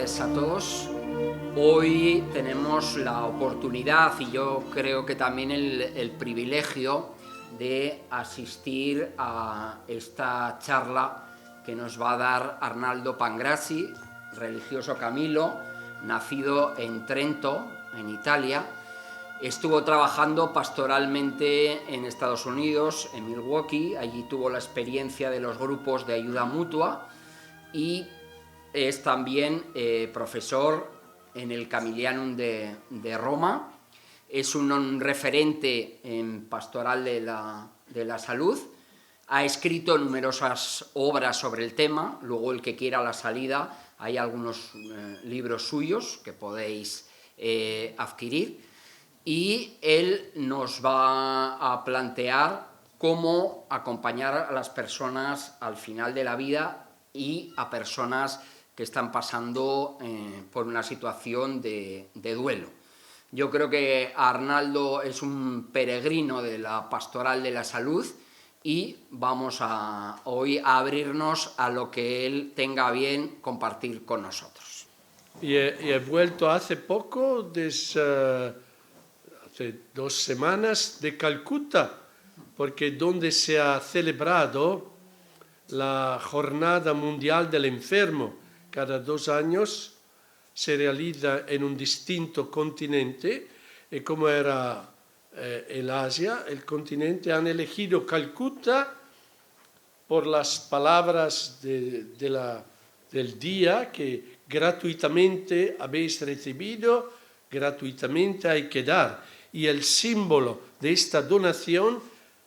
tardes a todos. Hoy tenemos la oportunidad y yo creo que también el privilegio de asistir a esta charla que nos va a dar Arnaldo Pangrassi, religioso Camilo, nacido en Trento, en Italia. Estuvo trabajando pastoralmente en Estados Unidos, en Milwaukee. Allí tuvo la experiencia de los grupos de ayuda mutua y es también profesor en el Camillianum de Roma. Es un referente en pastoral de la salud. Ha escrito numerosas obras sobre el tema. Luego, el que quiera la salida, hay algunos libros suyos que podéis adquirir. Y él nos va a plantear cómo acompañar a las personas al final de la vida y a personas que están pasando por una situación de duelo. Yo creo que Arnaldo es un peregrino de la pastoral de la salud y vamos hoy a abrirnos a lo que él tenga a bien compartir con nosotros. Y he vuelto hace poco, hace 2 semanas, de Calcuta, porque donde se ha celebrado la Jornada Mundial del Enfermo. Cada 2 años se realiza en un distinto continente y como era el Asia, el continente, han elegido Calcuta por las palabras del día que gratuitamente habéis recibido, gratuitamente hay que dar. Y el símbolo de esta donación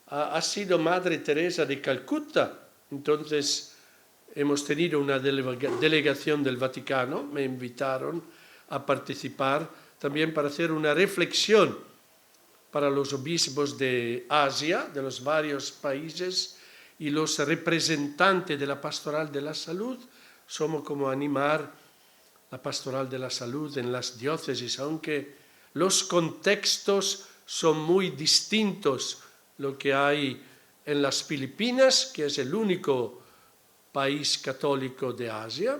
ha sido Madre Teresa de Calcuta. Entonces, hemos tenido una delegación del Vaticano, me invitaron a participar también para hacer una reflexión para los obispos de Asia, de los varios países, y los representantes de la pastoral de la salud. Somos como animar la pastoral de la salud en las diócesis, aunque los contextos son muy distintos. Lo que hay en las Filipinas, que es el único país católico de Asia,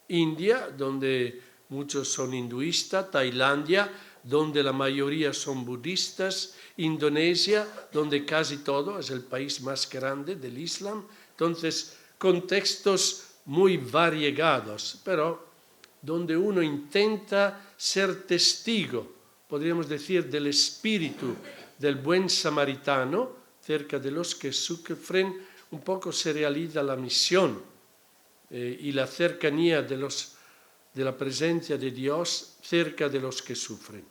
India, donde muchos son hinduistas, Tailandia, donde la mayoría son budistas, Indonesia, donde casi todo es el país más grande del Islam. Entonces, contextos muy variegados, pero donde uno intenta ser testigo, podríamos decir, del espíritu del buen samaritano cerca de los que sufren. Un poco se realiza la misión y la cercanía de la presencia de Dios cerca de los que sufren.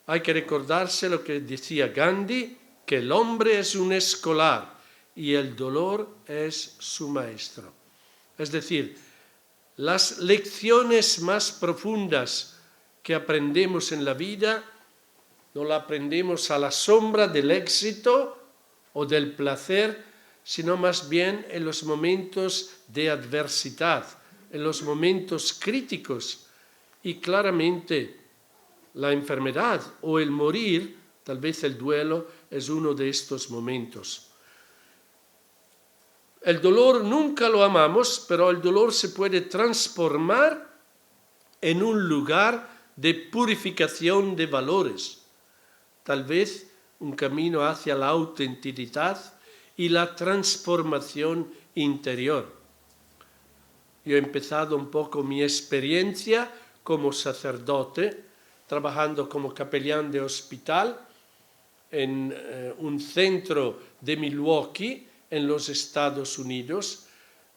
Hay que recordarse lo que decía Gandhi, que el hombre es un escolar y el dolor es su maestro. Es decir, las lecciones más profundas que aprendemos en la vida no la aprendemos a la sombra del éxito o del placer, sino más bien en los momentos de adversidad, en los momentos críticos. Y claramente la enfermedad o el morir, tal vez el duelo, es uno de estos momentos. El dolor nunca lo amamos, pero el dolor se puede transformar en un lugar de purificación de valores. Tal vez un camino hacia la autenticidad y la transformación interior. Yo he empezado un poco mi experiencia como sacerdote, trabajando como capellán de hospital en un centro de Milwaukee, en los Estados Unidos,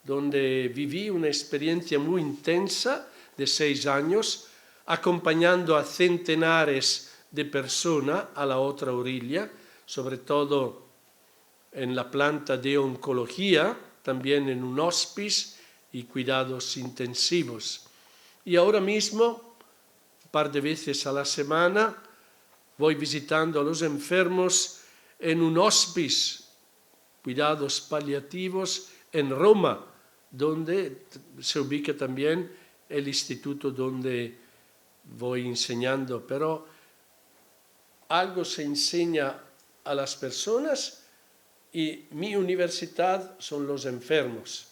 donde viví una experiencia muy intensa de 6 años, acompañando a centenares de personas a la otra orilla, sobre todo en la planta de oncología, también en un hospice y cuidados intensivos. Y ahora mismo, un par de veces a la semana, voy visitando a los enfermos en un hospice, cuidados paliativos, en Roma, donde se ubica también el instituto donde voy enseñando. Pero algo se enseña a las personas y mi universidad son los enfermos,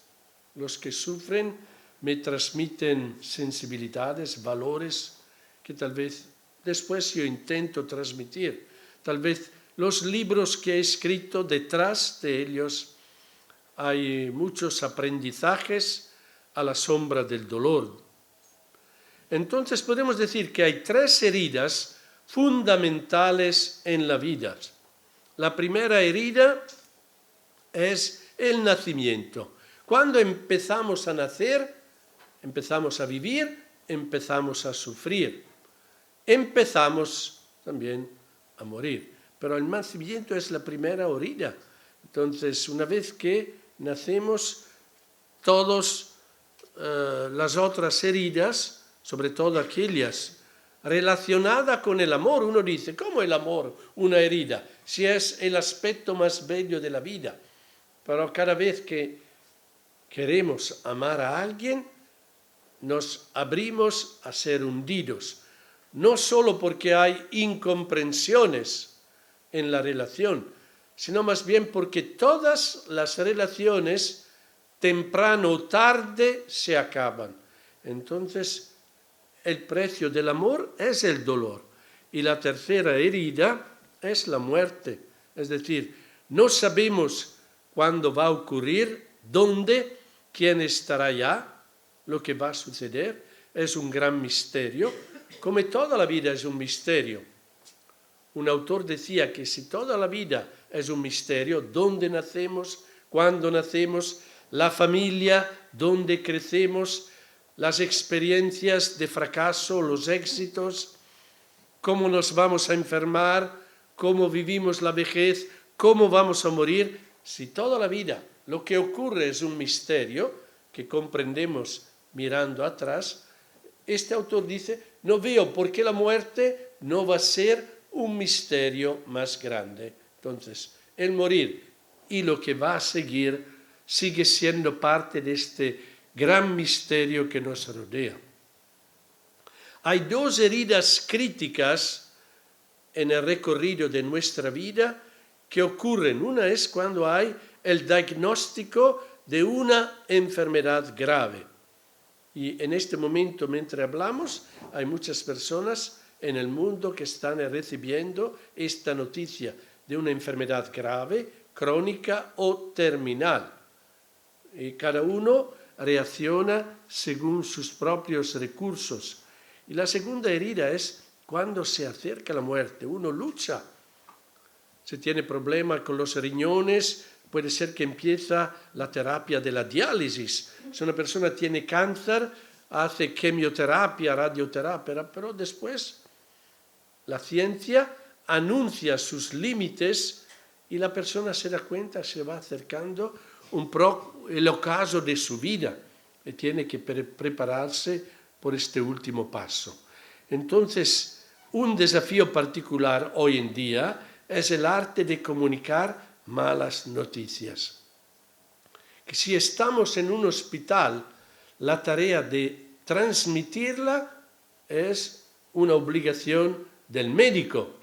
los que sufren, me transmiten sensibilidades, valores que tal vez después yo intento transmitir. Tal vez los libros que he escrito, detrás de ellos hay muchos aprendizajes a la sombra del dolor. Entonces podemos decir que hay 3 heridas fundamentales en la vida. La primera herida es el nacimiento. Cuando empezamos a nacer, empezamos a vivir, empezamos a sufrir. Empezamos también a morir. Pero el nacimiento es la primera herida. Entonces, una vez que nacemos, todas las otras heridas, sobre todo aquellas relacionadas con el amor, uno dice, ¿cómo el amor una herida? Si es el aspecto más bello de la vida. Pero cada vez que queremos amar a alguien, nos abrimos a ser hundidos. No solo porque hay incomprensiones en la relación, sino más bien porque todas las relaciones, temprano o tarde, se acaban. Entonces, el precio del amor es el dolor. Y la tercera herida es la muerte. Es decir, no sabemos cuándo va a ocurrir, dónde, quién estará allá, lo que va a suceder. Es un gran misterio, como toda la vida es un misterio. Un autor decía que si toda la vida es un misterio, dónde nacemos, cuándo nacemos, la familia, dónde crecemos, las experiencias de fracaso, los éxitos, cómo nos vamos a enfermar, cómo vivimos la vejez, cómo vamos a morir. Si toda la vida lo que ocurre es un misterio que comprendemos mirando atrás, este autor dice, no veo por qué la muerte no va a ser un misterio más grande. Entonces, el morir y lo que va a seguir sigue siendo parte de este gran misterio que nos rodea. Hay 2 heridas críticas en el recorrido de nuestra vida que ocurren. Una es cuando hay el diagnóstico de una enfermedad grave. Y en este momento, mientras hablamos, hay muchas personas en el mundo que están recibiendo esta noticia de una enfermedad grave, crónica o terminal. Y cada uno reacciona según sus propios recursos. Y la segunda herida es cuando se acerca la muerte. Uno lucha. Si tiene problemas con los riñones, puede ser que empieza la terapia de la diálisis. Si una persona tiene cáncer, hace quimioterapia, radioterapia, pero después la ciencia anuncia sus límites y la persona se da cuenta, se va acercando el ocaso de su vida y tiene que prepararse por este último paso. Entonces, un desafío particular hoy en día es el arte de comunicar malas noticias. Que si estamos en un hospital, la tarea de transmitirla es una obligación del médico.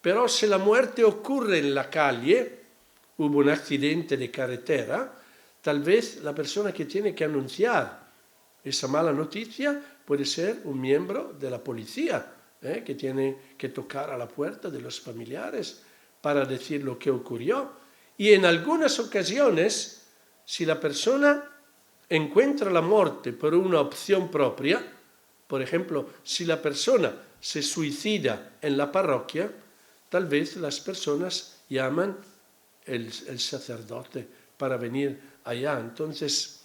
Pero si la muerte ocurre en la calle, hubo un accidente de carretera, tal vez la persona que tiene que anunciar esa mala noticia puede ser un miembro de la policía, que tiene que tocar a la puerta de los familiares para decir lo que ocurrió. Y en algunas ocasiones, si la persona encuentra la muerte por una opción propia, por ejemplo, si la persona se suicida en la parroquia, tal vez las personas llaman el sacerdote para venir allá. Entonces,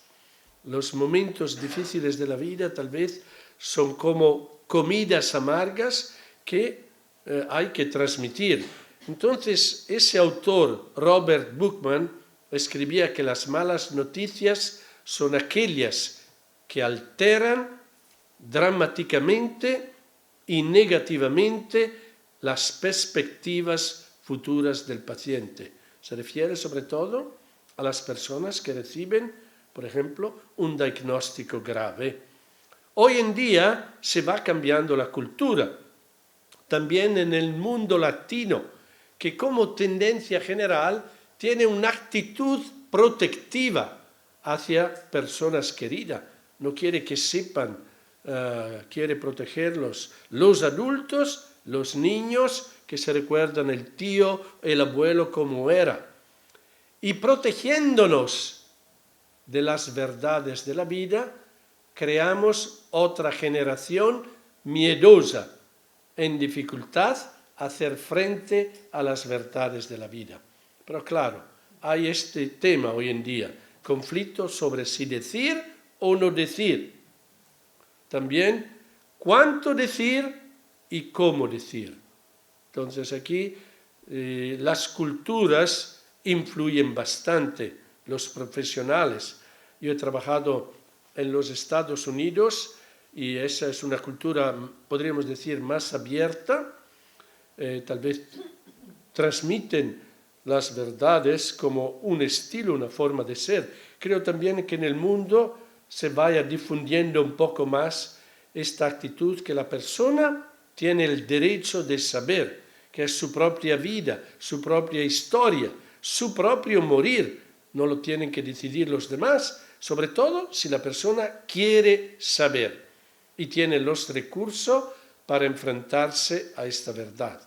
los momentos difíciles de la vida tal vez son como comidas amargas que hay que transmitir. Entonces, ese autor, Robert Buchman, escribía que las malas noticias son aquellas que alteran dramáticamente y negativamente las perspectivas futuras del paciente. Se refiere sobre todo a las personas que reciben, por ejemplo, un diagnóstico grave. Hoy en día se va cambiando la cultura, también en el mundo latino, que como tendencia general tiene una actitud protectiva hacia personas queridas. no quiere que sepan, quiere protegerlos. Los adultos, los niños que se recuerdan el tío, el abuelo como era. Y protegiéndonos de las verdades de la vida, creamos otra generación miedosa, en dificultad a hacer frente a las verdades de la vida. Pero claro, hay este tema hoy en día, conflicto sobre si decir o no decir. También cuánto decir y cómo decir. Entonces aquí las culturas influyen bastante, los profesionales. Yo he trabajado en los Estados Unidos y esa es una cultura, podríamos decir, más abierta. Tal vez transmiten las verdades como un estilo, una forma de ser. Creo también que en el mundo se vaya difundiendo un poco más esta actitud que la persona tiene el derecho de saber, que es su propia vida, su propia historia, su propio morir. No lo tienen que decidir los demás, sobre todo si la persona quiere saber y tiene los recursos para enfrentarse a esta verdad.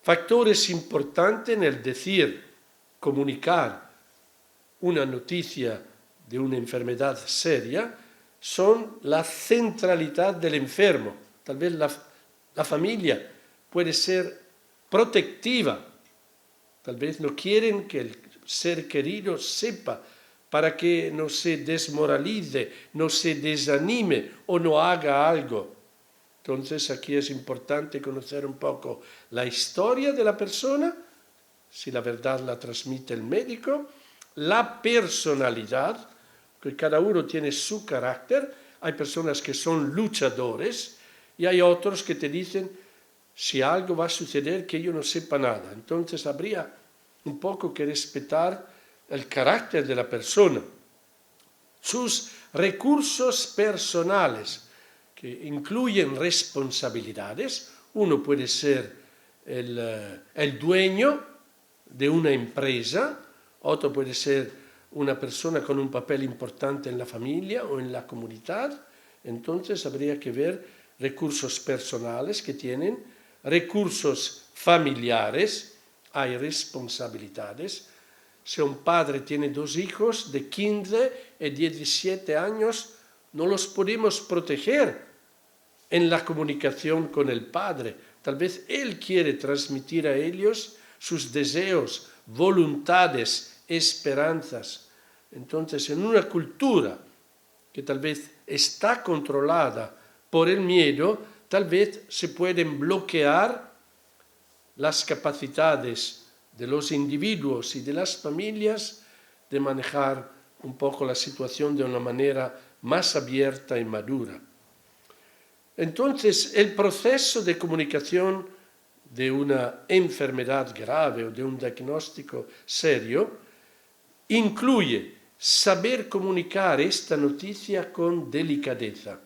Factores importantes en el decir, comunicar una noticia de una enfermedad seria son la centralidad del enfermo. Tal vez la familia puede ser protectiva. Tal vez no quieren que el ser querido sepa para que no se desmoralice, no se desanime o no haga algo. Entonces aquí es importante conocer un poco la historia de la persona, si la verdad la transmite el médico, la personalidad, que cada uno tiene su carácter. Hay personas que son luchadores y hay otros que te dicen, si algo va a suceder que yo no sepa nada. Entonces habría un poco que respetar el carácter de la persona, sus recursos personales, que incluyen responsabilidades. Uno puede ser el dueño de una empresa, otro puede ser una persona con un papel importante en la familia o en la comunidad. Entonces habría que ver recursos personales que tienen, recursos familiares, hay responsabilidades. Si un padre tiene 2 hijos de 15 y 17 años, no los podemos proteger en la comunicación con el padre. Tal vez él quiere transmitir a ellos sus deseos, voluntades, esperanzas. Entonces, en una cultura que tal vez está controlada por el miedo, tal vez se pueden bloquear las capacidades de los individuos y de las familias de manejar un poco la situación de una manera más abierta y madura. Entonces, el proceso de comunicación de una enfermedad grave o de un diagnóstico serio incluye saber comunicar esta noticia con delicadeza,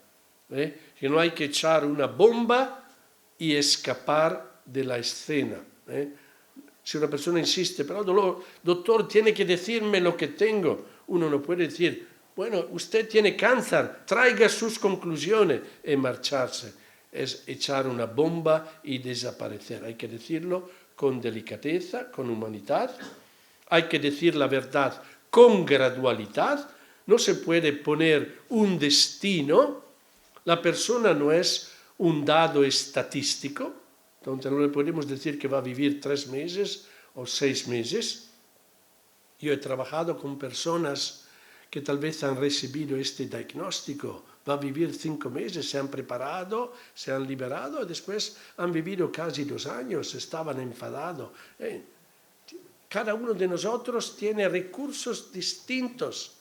que no hay que echar una bomba y escapar de la escena. Si una persona insiste, pero doctor, tiene que decirme lo que tengo, uno no puede decir, bueno, usted tiene cáncer, traiga sus conclusiones y marcharse. Es echar una bomba y desaparecer. Hay que decirlo con delicadeza, con humanidad. Hay que decir la verdad con gradualidad. No se puede poner un destino. La persona no es un dado estadístico. Entonces no le podemos decir que va a vivir 3 meses o 6 meses. Yo he trabajado con personas que tal vez han recibido este diagnóstico, va a vivir 5 meses, se han preparado, se han liberado y después han vivido casi 2 años, estaban enfadados. Cada uno de nosotros tiene recursos distintos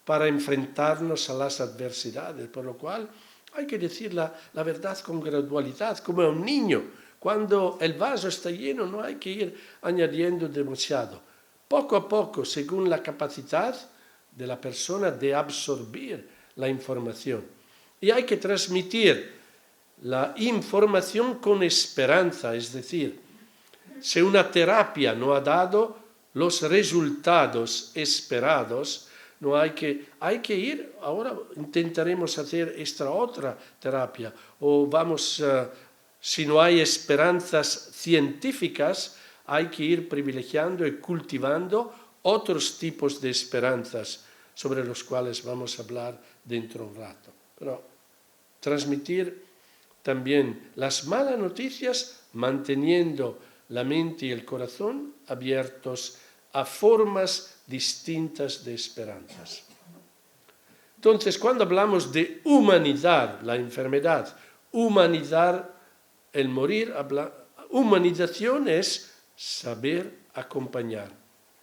para enfrentarnos a las adversidades, por lo cual hay que decir la verdad con gradualidad, como a un niño. Cuando el vaso está lleno no hay que ir añadiendo demasiado. Poco a poco, según la capacidad de la persona de absorbir la información. Y hay que transmitir la información con esperanza, es decir, si una terapia no ha dado los resultados esperados, No hay que ir, ahora intentaremos hacer esta otra terapia, o si no hay esperanzas científicas, hay que ir privilegiando y cultivando otros tipos de esperanzas sobre los cuales vamos a hablar dentro de un rato. Pero transmitir también las malas noticias manteniendo la mente y el corazón abiertos a formas distintas de esperanzas. Entonces, cuando hablamos de humanizar la enfermedad, humanizar el morir, humanización es saber acompañar,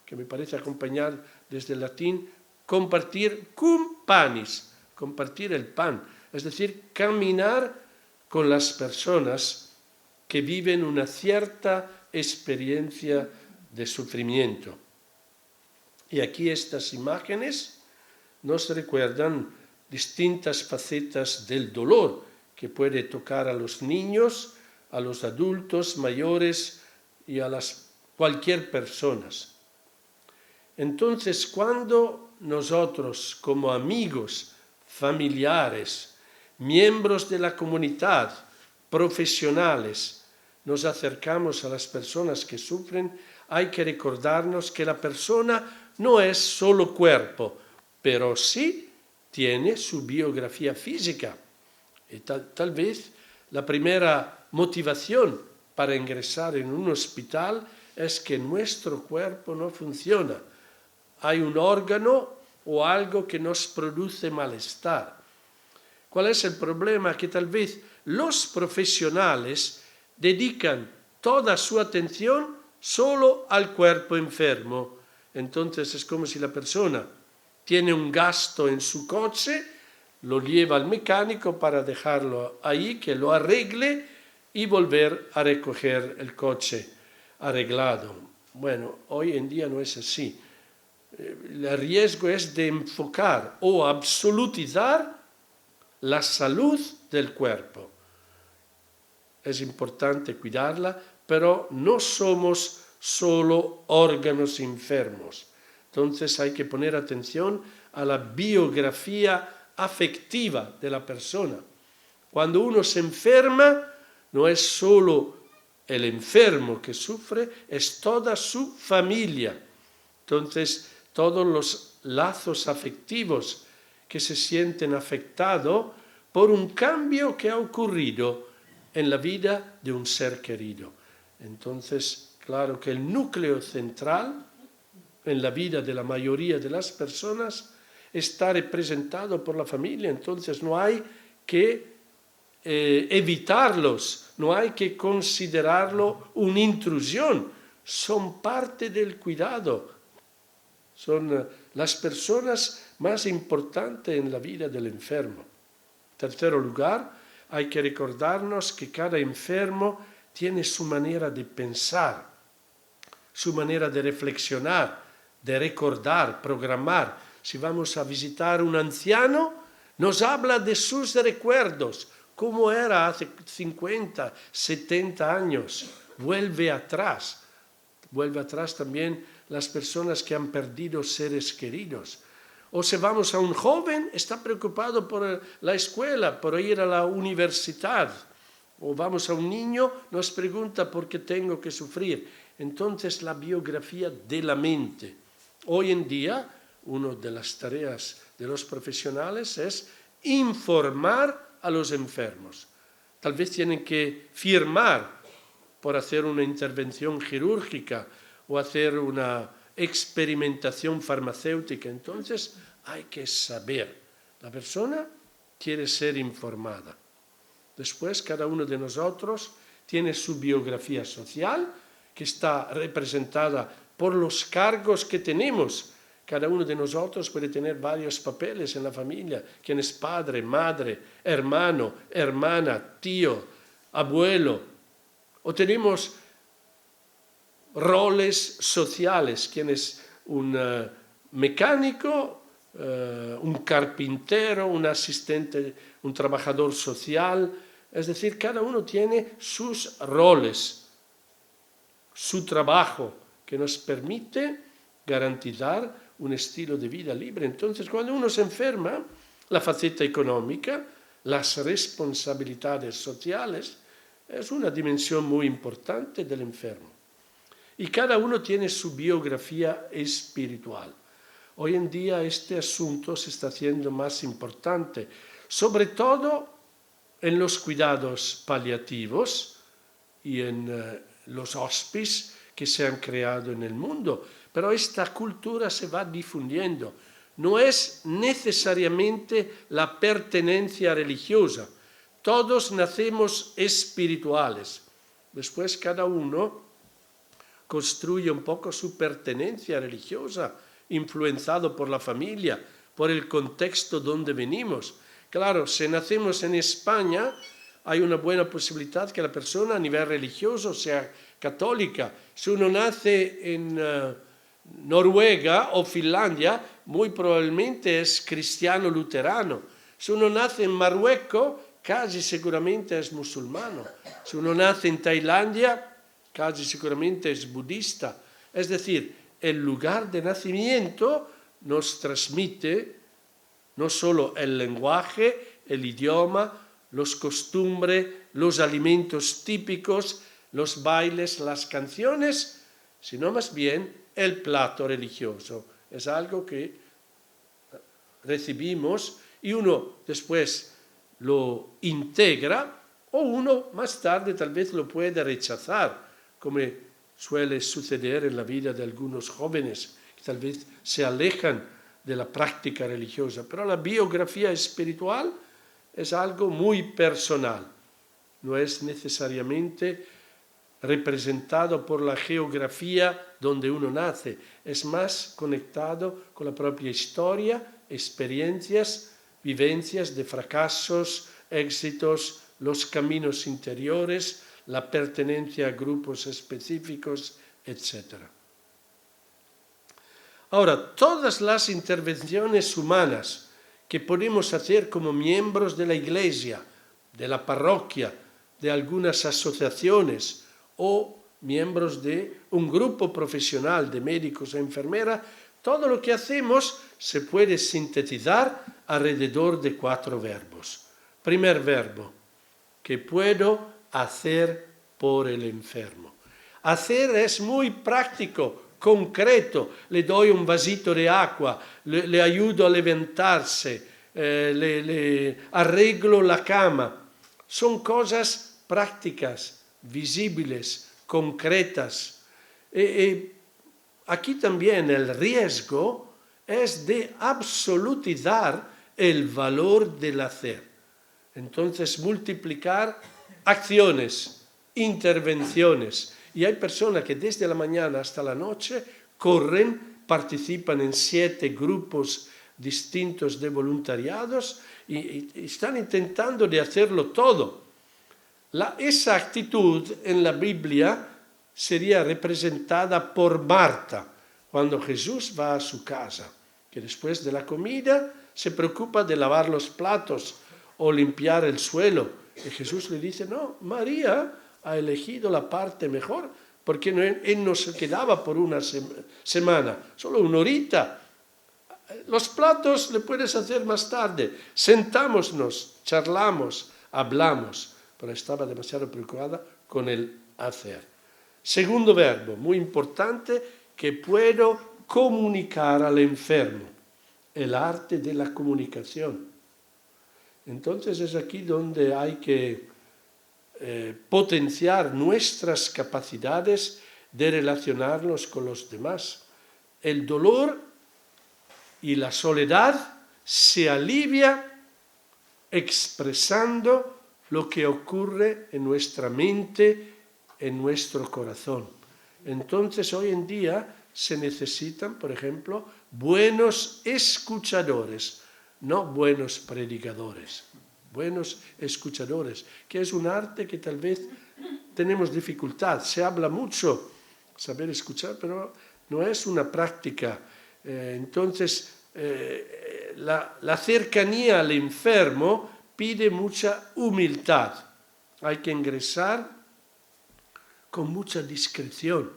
que me parece acompañar desde el latín, compartir cum panis, compartir el pan, es decir, caminar con las personas que viven una cierta experiencia de sufrimiento. Y aquí estas imágenes nos recuerdan distintas facetas del dolor que puede tocar a los niños, a los adultos mayores y a cualquier persona. Entonces, cuando nosotros como amigos, familiares, miembros de la comunidad, profesionales, nos acercamos a las personas que sufren, hay que recordarnos que la persona no es solo cuerpo, pero sí tiene su biografía física. Y tal vez la primera motivación para ingresar en un hospital es que nuestro cuerpo no funciona. Hay un órgano o algo que nos produce malestar. ¿Cuál es el problema? Que tal vez los profesionales dedican toda su atención solo al cuerpo enfermo. Entonces es como si la persona tiene un gasto en su coche, lo lleva al mecánico para dejarlo ahí, que lo arregle y volver a recoger el coche arreglado. Bueno, hoy en día no es así. El riesgo es de enfocar o absolutizar la salud del cuerpo. Es importante cuidarla, pero no somos solo órganos enfermos. Entonces hay que poner atención a la biografía afectiva de la persona. Cuando uno se enferma, no es solo el enfermo que sufre, es toda su familia. Entonces, todos los lazos afectivos que se sienten afectados por un cambio que ha ocurrido en la vida de un ser querido. Entonces, claro que el núcleo central en la vida de la mayoría de las personas está representado por la familia, entonces no hay que evitarlos, no hay que considerarlo una intrusión, son parte del cuidado, son las personas más importantes en la vida del enfermo. En tercer lugar, hay que recordarnos que cada enfermo tiene su manera de pensar, su manera de reflexionar, de recordar, programar. Si vamos a visitar un anciano, nos habla de sus recuerdos, cómo era hace 50, 70 años. Vuelve atrás también las personas que han perdido seres queridos. O si vamos a un joven, está preocupado por la escuela, por ir a la universidad. O vamos a un niño, nos pregunta por qué tengo que sufrir. Entonces, la biografía de la mente. Hoy en día, una de las tareas de los profesionales es informar a los enfermos. Tal vez tienen que firmar por hacer una intervención quirúrgica o hacer una experimentación farmacéutica. Entonces hay que saber. La persona quiere ser informada. Después cada uno de nosotros tiene su biografía social que está representada por los cargos que tenemos. Cada uno de nosotros puede tener varios papeles en la familia. Quien es padre, madre, hermano, hermana, tío, abuelo. O tenemos roles sociales. Quien es un mecánico, un carpintero, un asistente, un trabajador social. Es decir, cada uno tiene sus roles, su trabajo, que nos permite garantizar un estilo de vida libre. Entonces, cuando uno se enferma, la faceta económica, las responsabilidades sociales, es una dimensión muy importante del enfermo. Y cada uno tiene su biografía espiritual. Hoy en día este asunto se está haciendo más importante, sobre todo en los cuidados paliativos y en los hospices que se han creado en el mundo. Pero esta cultura se va difundiendo. No es necesariamente la pertenencia religiosa. Todos nacemos espirituales. Después cada uno construye un poco su pertenencia religiosa, influenciado por la familia, por el contexto donde venimos. Claro, si nacemos en España, hay una buena posibilidad que la persona a nivel religioso sea católica. Si uno nace en Noruega o Finlandia, muy probablemente es cristiano luterano. Si uno nace en Marruecos, casi seguramente es musulmano. Si uno nace en Tailandia, casi seguramente es budista. Es decir, el lugar de nacimiento nos transmite no solo el lenguaje, el idioma, las costumbres, los alimentos típicos, los bailes, las canciones, sino más bien el plato religioso. Es algo que recibimos y uno después lo integra o uno más tarde tal vez lo puede rechazar, como suele suceder en la vida de algunos jóvenes que tal vez se alejan de la práctica religiosa. Pero la biografía espiritual es algo muy personal, no es necesariamente representado por la geografía donde uno nace, es más conectado con la propia historia, experiencias, vivencias de fracasos, éxitos, los caminos interiores, la pertenencia a grupos específicos, etc. Ahora, todas las intervenciones humanas que podemos hacer como miembros de la Iglesia, de la parroquia, de algunas asociaciones o miembros de un grupo profesional de médicos e enfermeras, todo lo que hacemos se puede sintetizar alrededor de 4 verbos. Primer verbo, ¿qué puedo hacer por el enfermo? Hacer es muy práctico, concreto. Le doy un vasito de agua, le ayudo a levantarse, le arreglo la cama. Son cosas prácticas, visibles, concretas. Aquí también el riesgo es de absolutizar el valor del hacer. Entonces, multiplicar acciones, intervenciones. Y hay personas que desde la mañana hasta la noche corren, participan en 7 grupos distintos de voluntariados y están intentando de hacerlo todo. Esa actitud en la Biblia sería representada por Marta, cuando Jesús va a su casa, que después de la comida se preocupa de lavar los platos o limpiar el suelo. Y Jesús le dice, no, María ha elegido la parte mejor, porque él no se quedaba por una semana, solo una horita. Los platos le puedes hacer más tarde. Sentámonos, charlamos, hablamos, pero estaba demasiado preocupada con el hacer. Segundo verbo, muy importante, que puedo comunicar al enfermo. El arte de la comunicación. Entonces es aquí donde hay que potenciar nuestras capacidades de relacionarnos con los demás. El dolor y la soledad se alivia expresando lo que ocurre en nuestra mente, en nuestro corazón. Entonces hoy en día se necesitan, por ejemplo, buenos escuchadores, no buenos predicadores. Buenos escuchadores, que es un arte que tal vez tenemos dificultad. Se habla mucho, saber escuchar, pero no es una práctica. Entonces, la cercanía al enfermo pide mucha humildad. Hay que ingresar con mucha discreción,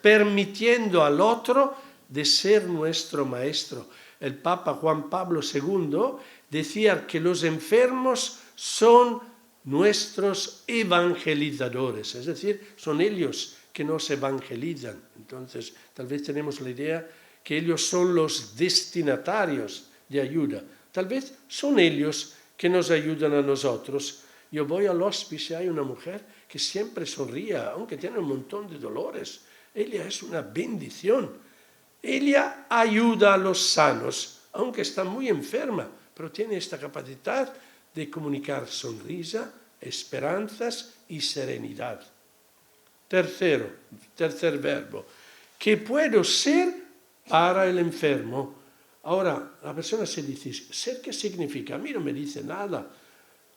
permitiendo al otro de ser nuestro maestro. El Papa Juan Pablo II decía que los enfermos son nuestros evangelizadores, es decir, son ellos que nos evangelizan. Entonces, tal vez tenemos la idea que ellos son los destinatarios de ayuda. Tal vez son ellos que nos ayudan a nosotros. Yo voy al hospice y hay una mujer que siempre sonríe, aunque tiene un montón de dolores. Ella es una bendición. Ella ayuda a los sanos, aunque está muy enferma, pero tiene esta capacidad de comunicar sonrisa, esperanzas y serenidad. Tercer verbo, ¿qué puedo ser para el enfermo? Ahora, la persona se dice, ¿ser qué significa? A mí no me dice nada.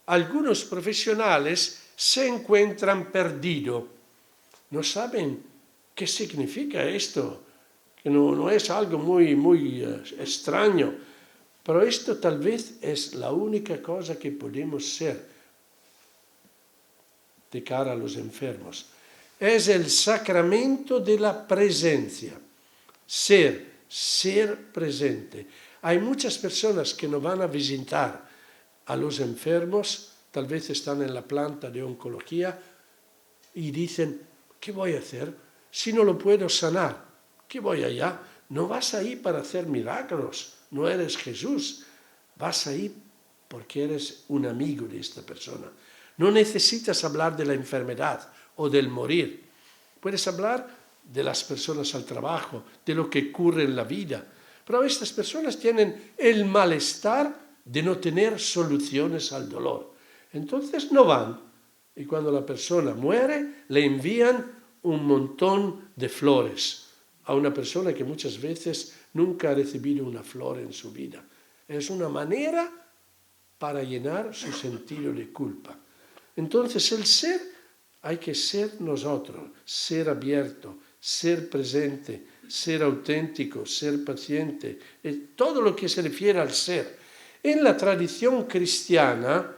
Algunos profesionales se encuentran perdidos, no saben qué significa esto, que no es algo muy extraño, pero esto tal vez es la única cosa que podemos ser de cara a los enfermos. Es el sacramento de la presencia, ser presente. Hay muchas personas que no van a visitar a los enfermos, tal vez están en la planta de oncología y dicen, ¿qué voy a hacer si no lo puedo sanar? ¿Qué voy allá? No vas ahí para hacer milagros, no eres Jesús, vas ahí porque eres un amigo de esta persona. No necesitas hablar de la enfermedad o del morir, puedes hablar de las personas al trabajo, de lo que ocurre en la vida, pero estas personas tienen el malestar de no tener soluciones al dolor. Entonces no van, y cuando la persona muere le envían un montón de flores a una persona que muchas veces nunca ha recibido una flor en su vida. Es una manera para llenar su sentido de culpa. Entonces el ser, hay que ser nosotros, ser abierto, ser presente, ser auténtico, ser paciente, todo lo que se refiere al ser. En la tradición cristiana,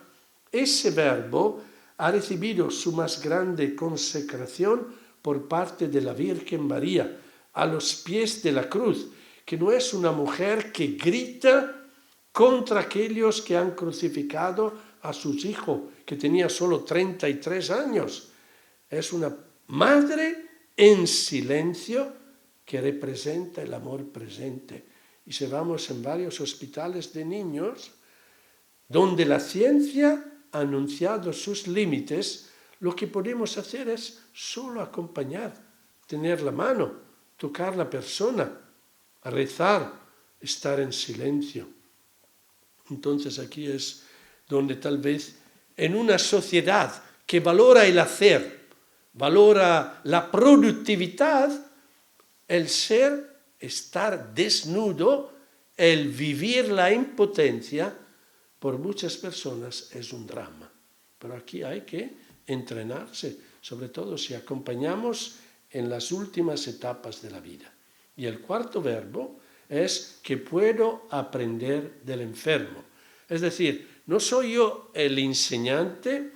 ese verbo ha recibido su más grande consecración por parte de la Virgen María, a los pies de la cruz, que no es una mujer que grita contra aquellos que han crucificado a sus hijos, que tenía solo 33 años. Es una madre en silencio que representa el amor presente. Y si vamos en varios hospitales de niños, donde la ciencia ha anunciado sus límites, lo que podemos hacer es solo acompañar, tener la mano, tocar la persona, rezar, estar en silencio. Entonces aquí es donde tal vez en una sociedad que valora el hacer, valora la productividad, el ser, estar desnudo, el vivir la impotencia, por muchas personas es un drama. Pero aquí hay que entrenarse, sobre todo si acompañamos en las últimas etapas de la vida. Y el cuarto verbo es que puedo aprender del enfermo. Es decir, no soy yo el enseñante,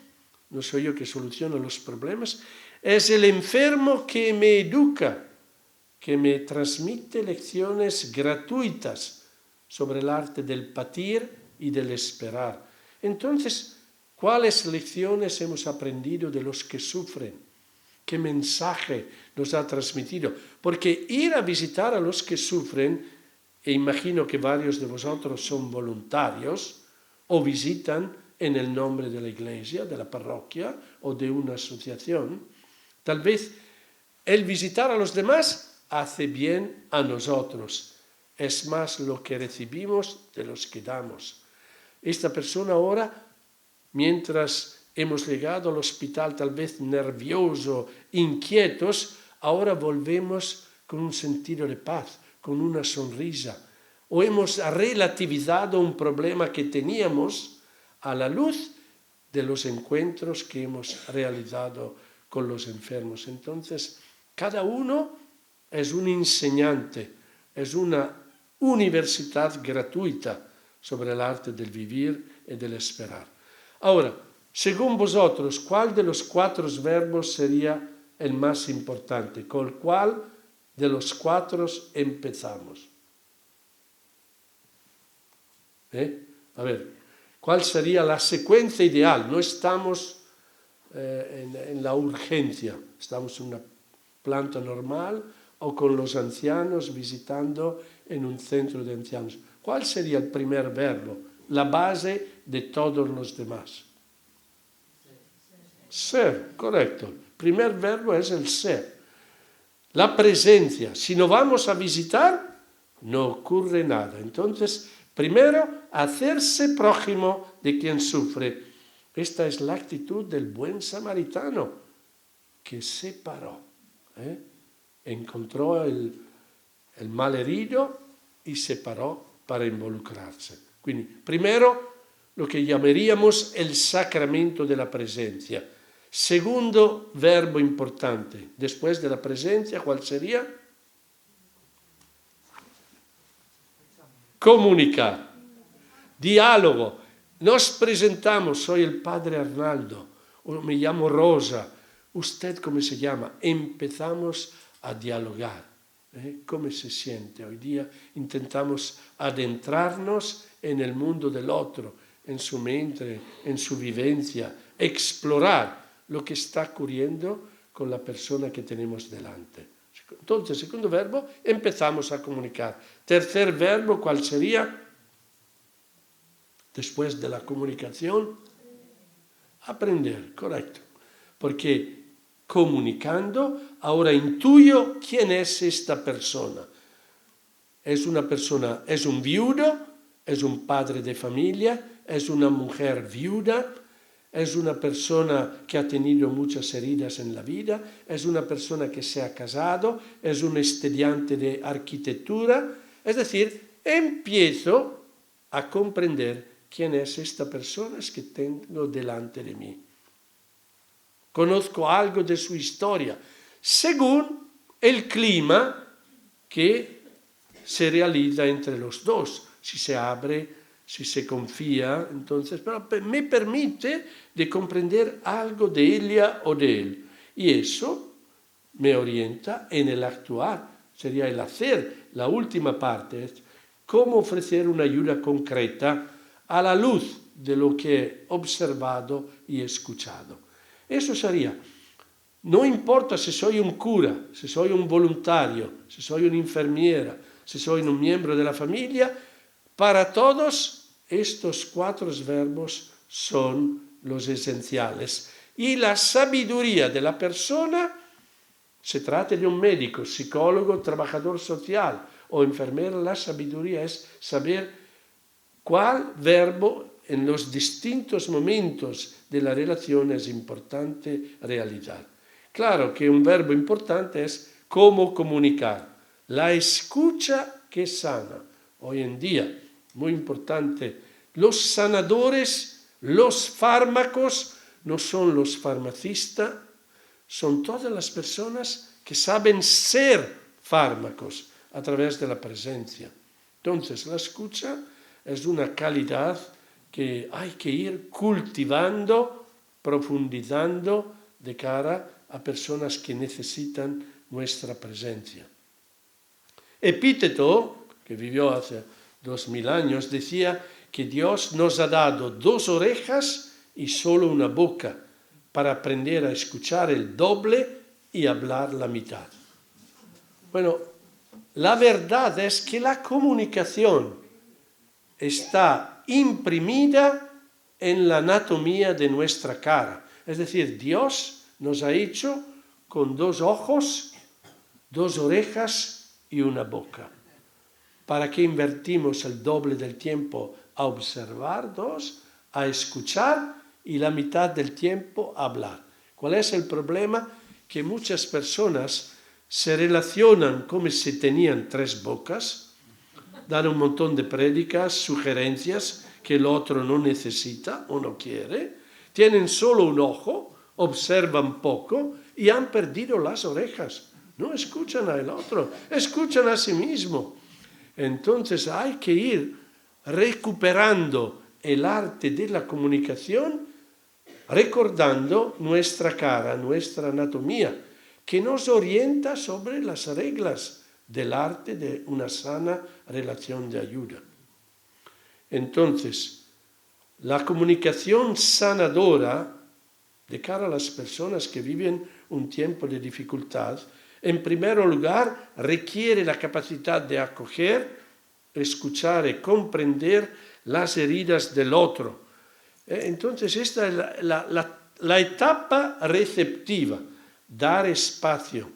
no soy yo que soluciona los problemas, es el enfermo que me educa, que me transmite lecciones gratuitas sobre el arte del patir y del esperar. Entonces, ¿cuáles lecciones hemos aprendido de los que sufren? ¿Qué mensaje nos ha transmitido? Porque ir a visitar a los que sufren, e imagino que varios de vosotros son voluntarios o visitan en el nombre de la iglesia, de la parroquia o de una asociación, tal vez el visitar a los demás hace bien a nosotros. Es más lo que recibimos de los que damos. Esta persona ahora, mientras hemos llegado al hospital tal vez nervioso, inquietos, ahora volvemos con un sentido de paz, con una sonrisa. O hemos relativizado un problema que teníamos a la luz de los encuentros que hemos realizado con los enfermos. Entonces, cada uno es un enseñante, es una universidad gratuita sobre el arte del vivir y del esperar. Ahora, según vosotros, ¿cuál de los 4 verbos sería el más importante? ¿Con el cual de los 4 empezamos? A ver, ¿cuál sería la secuencia ideal? No estamos en la urgencia, estamos en una planta normal o con los ancianos visitando en un centro de ancianos. ¿Cuál sería el primer verbo? La base de todos los demás. Ser, correcto. El primer verbo es el ser. La presencia. Si no vamos a visitar, no ocurre nada. Entonces, primero, hacerse prójimo de quien sufre. Esta es la actitud del buen samaritano, que se paró. Encontró el malherido y se paró para involucrarse. Quindi, primero, lo que llamaríamos el sacramento de la presencia. Segundo verbo importante, después de la presencia, ¿cuál sería? Comunicar. Diálogo. Nos presentamos, soy el padre Arnaldo, o me llamo Rosa, ¿usted cómo se llama? Empezamos a dialogar. ¿Cómo se siente? Hoy día intentamos adentrarnos en el mundo del otro, en su mente, en su vivencia, explorar lo que está ocurriendo con la persona que tenemos delante. Entonces, segundo verbo, empezamos a comunicar. Tercer verbo, ¿cuál sería? Después de la comunicación, aprender, correcto. Porque comunicando, ahora intuyo quién es esta persona. Es una persona, es un viudo, es un padre de familia, es una mujer viuda, es una persona que ha tenido muchas heridas en la vida, es una persona que se ha casado, es un estudiante de arquitectura. Es decir, empiezo a comprender quién es esta persona que tengo delante de mí. Conozco algo de su historia, según el clima que se realiza entre los dos. Si se abre, si se confía, entonces, pero me permite de comprender algo de ella o de él. Y eso me orienta en el actuar, sería el hacer. La última parte es cómo ofrecer una ayuda concreta a la luz de lo que he observado y escuchado. Eso sería, no importa si soy un cura, si soy un voluntario, si soy una enfermera, si soy un miembro de la familia, para todos estos 4 verbos son los esenciales. Y la sabiduría de la persona, se trata de un médico, psicólogo, trabajador social o enfermera, la sabiduría es saber cuál verbo en los distintos momentos de la relación es importante realizar. Claro que un verbo importante es cómo comunicar. La escucha que sana. Hoy en día, muy importante, los sanadores, los fármacos, no son los farmacistas, son todas las personas que saben ser fármacos a través de la presencia. Entonces, la escucha es una calidad que hay que ir cultivando, profundizando de cara a personas que necesitan nuestra presencia. Epíteto, que vivió hace 2000 años, decía que Dios nos ha dado 2 orejas y solo una boca para aprender a escuchar el doble y hablar la mitad. Bueno, la verdad es que la comunicación está imprimida en la anatomía de nuestra cara. Es decir, Dios nos ha hecho con 2 ojos, 2 orejas y una boca. ¿Para qué invertimos el doble del tiempo a observar 2, a escuchar y la mitad del tiempo a hablar? ¿Cuál es el problema? Que muchas personas se relacionan como si tenían 3 bocas, dan un montón de prédicas, sugerencias que el otro no necesita o no quiere, tienen solo un ojo, observan poco y han perdido las orejas. No escuchan al otro, escuchan a sí mismo. Entonces hay que ir recuperando el arte de la comunicación, recordando nuestra cara, nuestra anatomía, que nos orienta sobre las reglas del arte de una sana relación de ayuda. Entonces, la comunicación sanadora de cara a las personas que viven un tiempo de dificultad, en primer lugar, requiere la capacidad de acoger, escuchar y comprender las heridas del otro. Entonces, esta es la etapa receptiva, dar espacio,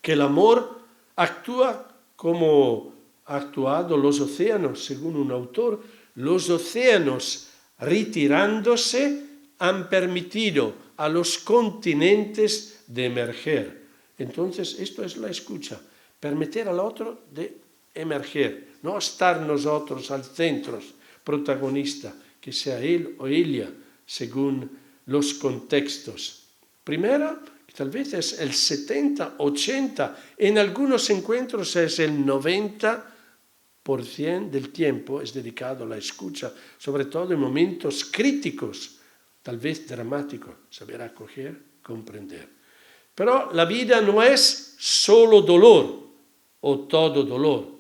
que el amor actúa como ha actuado los océanos, según un autor. Los océanos retirándose han permitido a los continentes de emerger. Entonces, esto es la escucha, permitir al otro de emerger, no estar nosotros al centro, protagonista, que sea él o ella, según los contextos. Primero, tal vez es el 70, 80, en algunos encuentros es el 90% del tiempo es dedicado a la escucha, sobre todo en momentos críticos, tal vez dramáticos, saber acoger, comprender. Pero la vida no es solo dolor o todo dolor,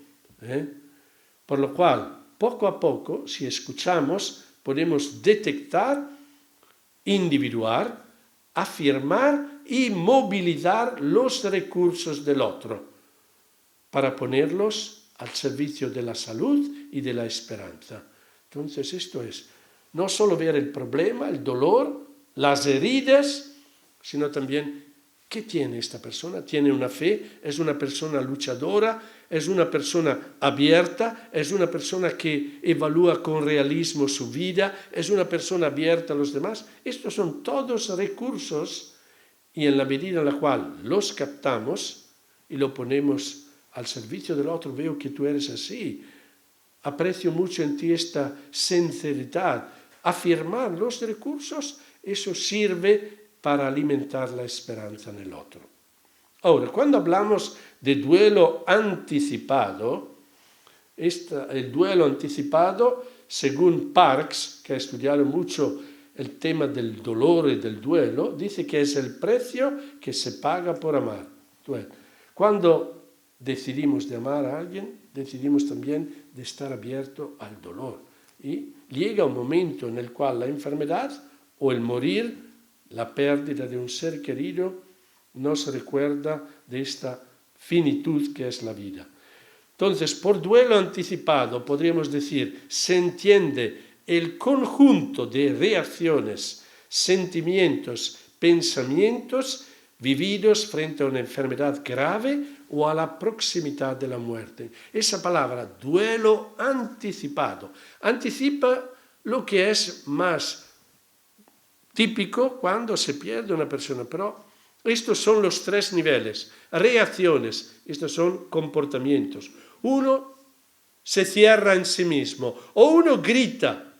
por lo cual, poco a poco, si escuchamos, podemos detectar, individuar, afirmar y movilizar los recursos del otro para ponerlos al servicio de la salud y de la esperanza. Entonces, esto es no solo ver el problema, el dolor, las heridas, sino también qué tiene esta persona. ¿Tiene una fe? ¿Es una persona luchadora? ¿Es una persona abierta? ¿Es una persona que evalúa con realismo su vida? ¿Es una persona abierta a los demás? Estos son todos recursos y en la medida en la cual los captamos y lo ponemos al servicio del otro, veo que tú eres así. Aprecio mucho en ti esta sinceridad. Afirmar los recursos, eso sirve para alimentar la esperanza en el otro. Ahora, cuando hablamos de duelo anticipado, el duelo anticipado, según Parks, que ha estudiado mucho el tema del dolor y del duelo, dice que es el precio que se paga por amar. Cuando decidimos de amar a alguien, decidimos también de estar abierto al dolor. Y llega un momento en el cual la enfermedad o el morir, la pérdida de un ser querido, nos recuerda de esta finitud que es la vida. Entonces, por duelo anticipado, podríamos decir, se entiende el conjunto de reacciones, sentimientos, pensamientos vividos frente a una enfermedad grave o a la proximidad de la muerte. Esa palabra, duelo anticipado, anticipa lo que es más típico cuando se pierde una persona, pero estos son los tres niveles. Reacciones, estos son comportamientos. Uno se cierra en sí mismo o uno grita,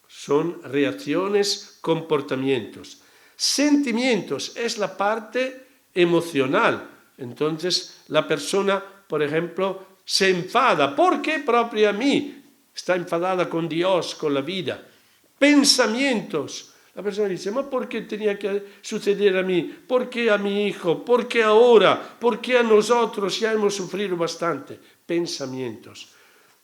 son reacciones, comportamientos. Sentimientos es la parte emocional. Entonces la persona, por ejemplo, se enfada. ¿Por qué proprio a mí? Está enfadada con Dios, con la vida. Pensamientos. La persona dice, ¿ma por qué tenía que suceder a mí? ¿Por qué a mi hijo? ¿Por qué ahora? ¿Por qué a nosotros? Ya hemos sufrido bastante. Pensamientos.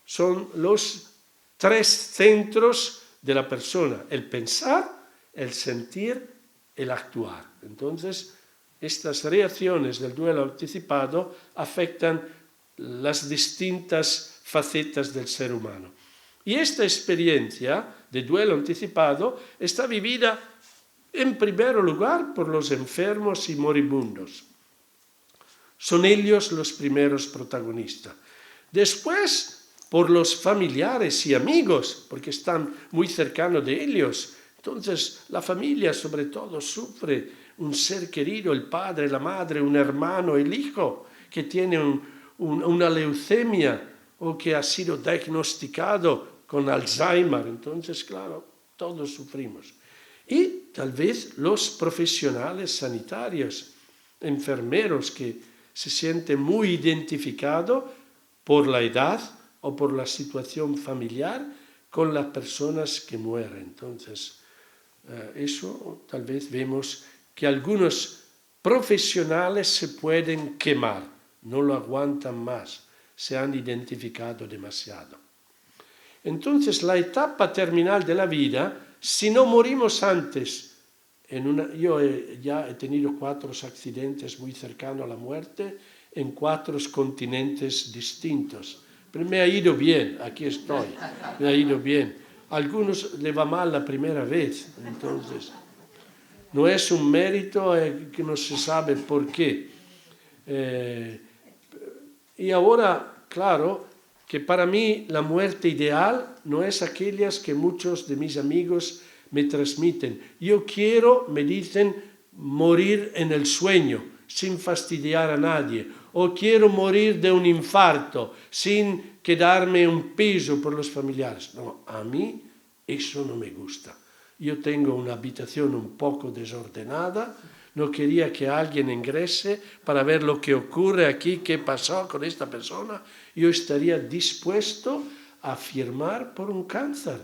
Son los tres centros de la persona. El pensar, el sentir, el actuar. Entonces, estas reacciones del duelo anticipado afectan las distintas facetas del ser humano. Y esta experiencia de duelo anticipado está vivida en primer lugar por los enfermos y moribundos. Son ellos los primeros protagonistas. Después, por los familiares y amigos, porque están muy cercanos de ellos. Entonces, la familia sobre todo sufre un ser querido, el padre, la madre, un hermano, el hijo, que tiene una leucemia o que ha sido diagnosticado con Alzheimer. Entonces, claro, todos sufrimos. Y tal vez los profesionales sanitarios, enfermeros que se sienten muy identificados por la edad o por la situación familiar con las personas que mueren. Entonces, eso tal vez vemos que algunos profesionales se pueden quemar, no lo aguantan más, se han identificado demasiado. Entonces la etapa terminal de la vida, si no morimos antes, yo ya he tenido 4 accidentes muy cercanos a la muerte en 4 continentes distintos, pero me ha ido bien, aquí estoy, me ha ido bien. A algunos le va mal la primera vez, entonces no es un mérito que no se sabe por qué. Y ahora, claro, que para mí la muerte ideal no es aquellas que muchos de mis amigos me transmiten. Yo quiero, me dicen, morir en el sueño, sin fastidiar a nadie. O quiero morir de un infarto, sin quedarme un peso por los familiares. No, a mí eso no me gusta. Yo tengo una habitación un poco desordenada, no quería que alguien ingrese para ver lo que ocurre aquí, qué pasó con esta persona. Yo estaría dispuesto a firmar por un cáncer,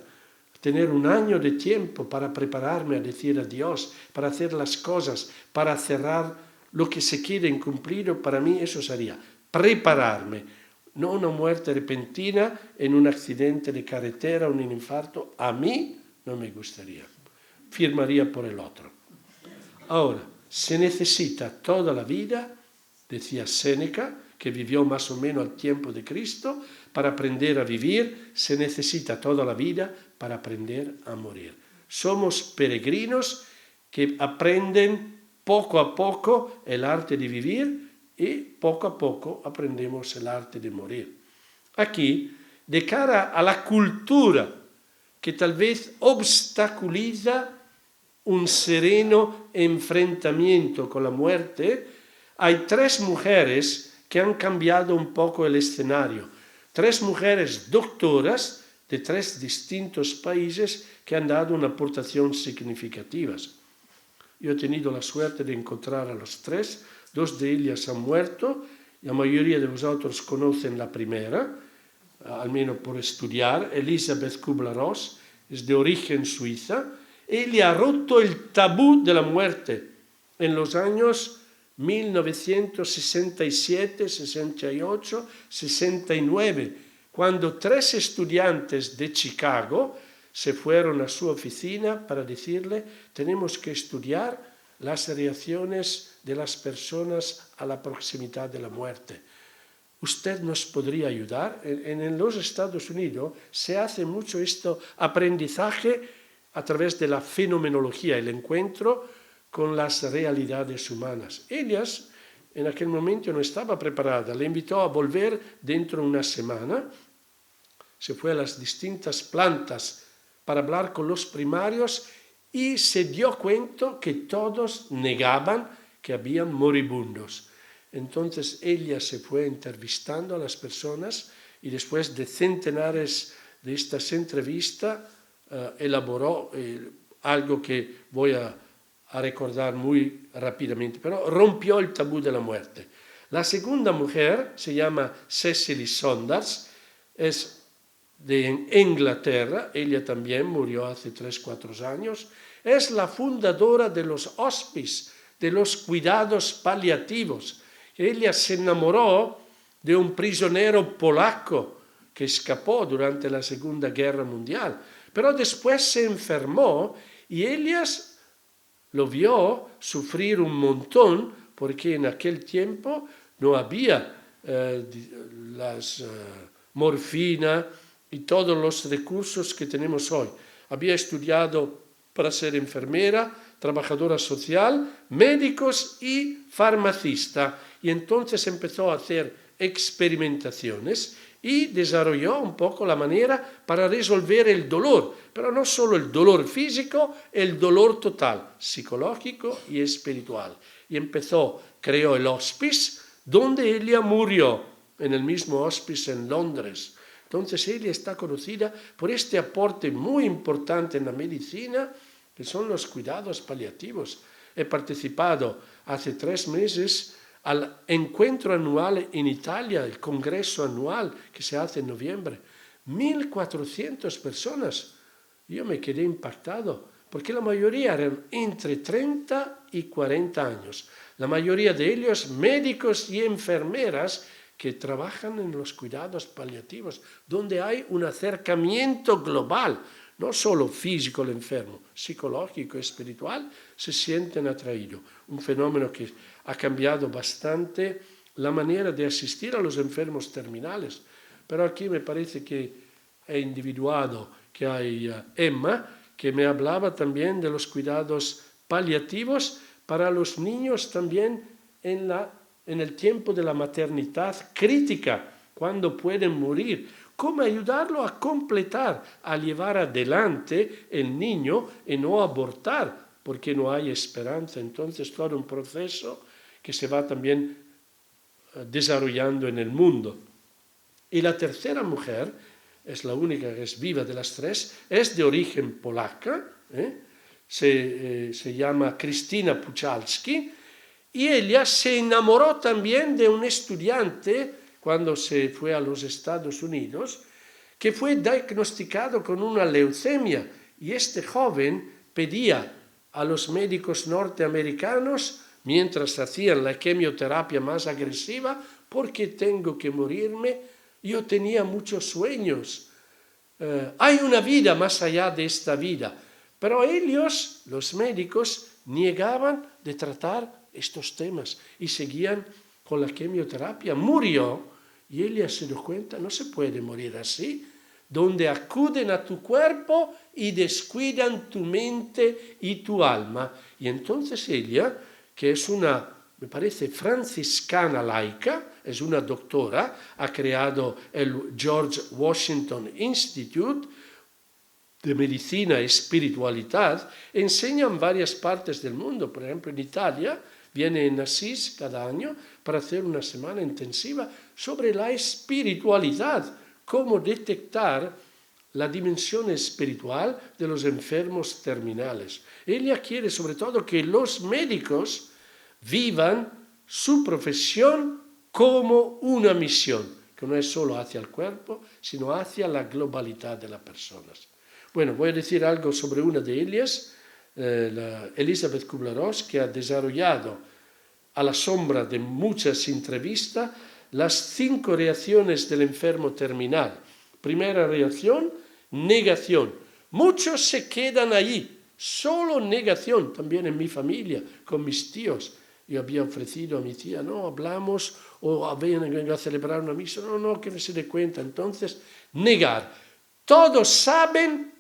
tener un año de tiempo para prepararme a decir adiós, para hacer las cosas, para cerrar lo que se quede incumplido. Para mí eso sería prepararme, no una muerte repentina en un accidente de carretera, un infarto. A mí no me gustaría, firmaría por el otro. Ahora, se necesita toda la vida, decía Séneca, que vivió más o menos al tiempo de Cristo, para aprender a vivir, se necesita toda la vida para aprender a morir. Somos peregrinos que aprenden poco a poco el arte de vivir y poco a poco aprendemos el arte de morir. Aquí, de cara a la cultura que tal vez obstaculiza un sereno enfrentamiento con la muerte, hay 3 mujeres que han cambiado un poco el escenario. 3 mujeres doctoras de 3 distintos países que han dado una aportación significativa. Yo he tenido la suerte de encontrar a los 3, 2 de ellas han muerto, la mayoría de vosotros conocen la primera, al menos por estudiar. Elisabeth Kubler-Ross es de origen suiza. Ella ha roto el tabú de la muerte en los años 1967, 68, 69, cuando 3 estudiantes de Chicago se fueron a su oficina para decirle: tenemos que estudiar las reacciones de las personas a la proximidad de la muerte. ¿Usted nos podría ayudar? En los Estados Unidos se hace mucho esto aprendizaje a través de la fenomenología, el encuentro con las realidades humanas. Ellas en aquel momento no estaba preparada, le invitó a volver dentro de una semana, se fue a las distintas plantas para hablar con los primarios y se dio cuenta que todos negaban que habían moribundos. Entonces ella se fue entrevistando a las personas y después de centenares de estas entrevistas elaboró algo que voy a recordar muy rápidamente, pero rompió el tabú de la muerte. La segunda mujer se llama Cecily Saunders, es de Inglaterra, ella también murió hace 3-4 años, es la fundadora de los hospices, de los cuidados paliativos. Ella se enamoró de un prisionero polaco que escapó durante la Segunda Guerra Mundial, pero después se enfermó y ella lo vio sufrir un montón porque en aquel tiempo no había morfina y todos los recursos que tenemos hoy. Había estudiado para ser enfermera, trabajadora social, médicos y farmacista. Y entonces empezó a hacer experimentaciones y desarrolló un poco la manera para resolver el dolor, pero no solo el dolor físico, el dolor total, psicológico y espiritual. Y creó el hospice, donde ella murió, en el mismo hospice en Londres. Entonces ella está conocida por este aporte muy importante en la medicina, que son los cuidados paliativos. He participado hace 3 meses al encuentro anual en Italia, el congreso anual que se hace en noviembre. 1.400 personas. Yo me quedé impactado, porque la mayoría eran entre 30 y 40 años. La mayoría de ellos médicos y enfermeras que trabajan en los cuidados paliativos, donde hay un acercamiento global, no solo físico el enfermo, psicológico y espiritual, se sienten atraídos. Un fenómeno que ha cambiado bastante la manera de asistir a los enfermos terminales. Pero aquí me parece que he individuado que hay Emma, que me hablaba también de los cuidados paliativos para los niños también en el tiempo de la maternidad crítica, cuando pueden morir. Cómo ayudarlo a completar, a llevar adelante el niño y no abortar, porque no hay esperanza. Entonces, todo un proceso que se va también desarrollando en el mundo. Y la tercera mujer, es la única que es viva de las tres, es de origen polaca, se llama Krystyna Puchalski, y ella se enamoró también de un estudiante cuando se fue a los Estados Unidos, que fue diagnosticado con una leucemia, y este joven pedía a los médicos norteamericanos, mientras hacían la quimioterapia más agresiva, ¿por qué tengo que morirme? Yo tenía muchos sueños. Hay una vida más allá de esta vida. Pero ellos, los médicos, negaban de tratar estos temas y seguían con la quimioterapia. Murió y ella se dio cuenta, no se puede morir así, donde acuden a tu cuerpo y descuidan tu mente y tu alma. Y entonces ella, que es una, me parece, franciscana laica, es una doctora, ha creado el George Washington Institute de Medicina y Espiritualidad, enseña en varias partes del mundo. Por ejemplo, en Italia viene en Asís cada año para hacer una semana intensiva sobre la espiritualidad, cómo detectar la dimensión espiritual de los enfermos terminales. Ella quiere sobre todo que los médicos vivan su profesión como una misión, que no es solo hacia el cuerpo, sino hacia la globalidad de las personas. Bueno, voy a decir algo sobre una de ellas, Elizabeth Kubler-Ross, que ha desarrollado a la sombra de muchas entrevistas las 5 reacciones del enfermo terminal. Primera reacción, negación. Muchos se quedan allí, solo negación, también en mi familia, con mis tíos. Yo había ofrecido a mi tía, no, hablamos, o vengo a celebrar una misa, no, que no se dé cuenta. Entonces, negar. Todos saben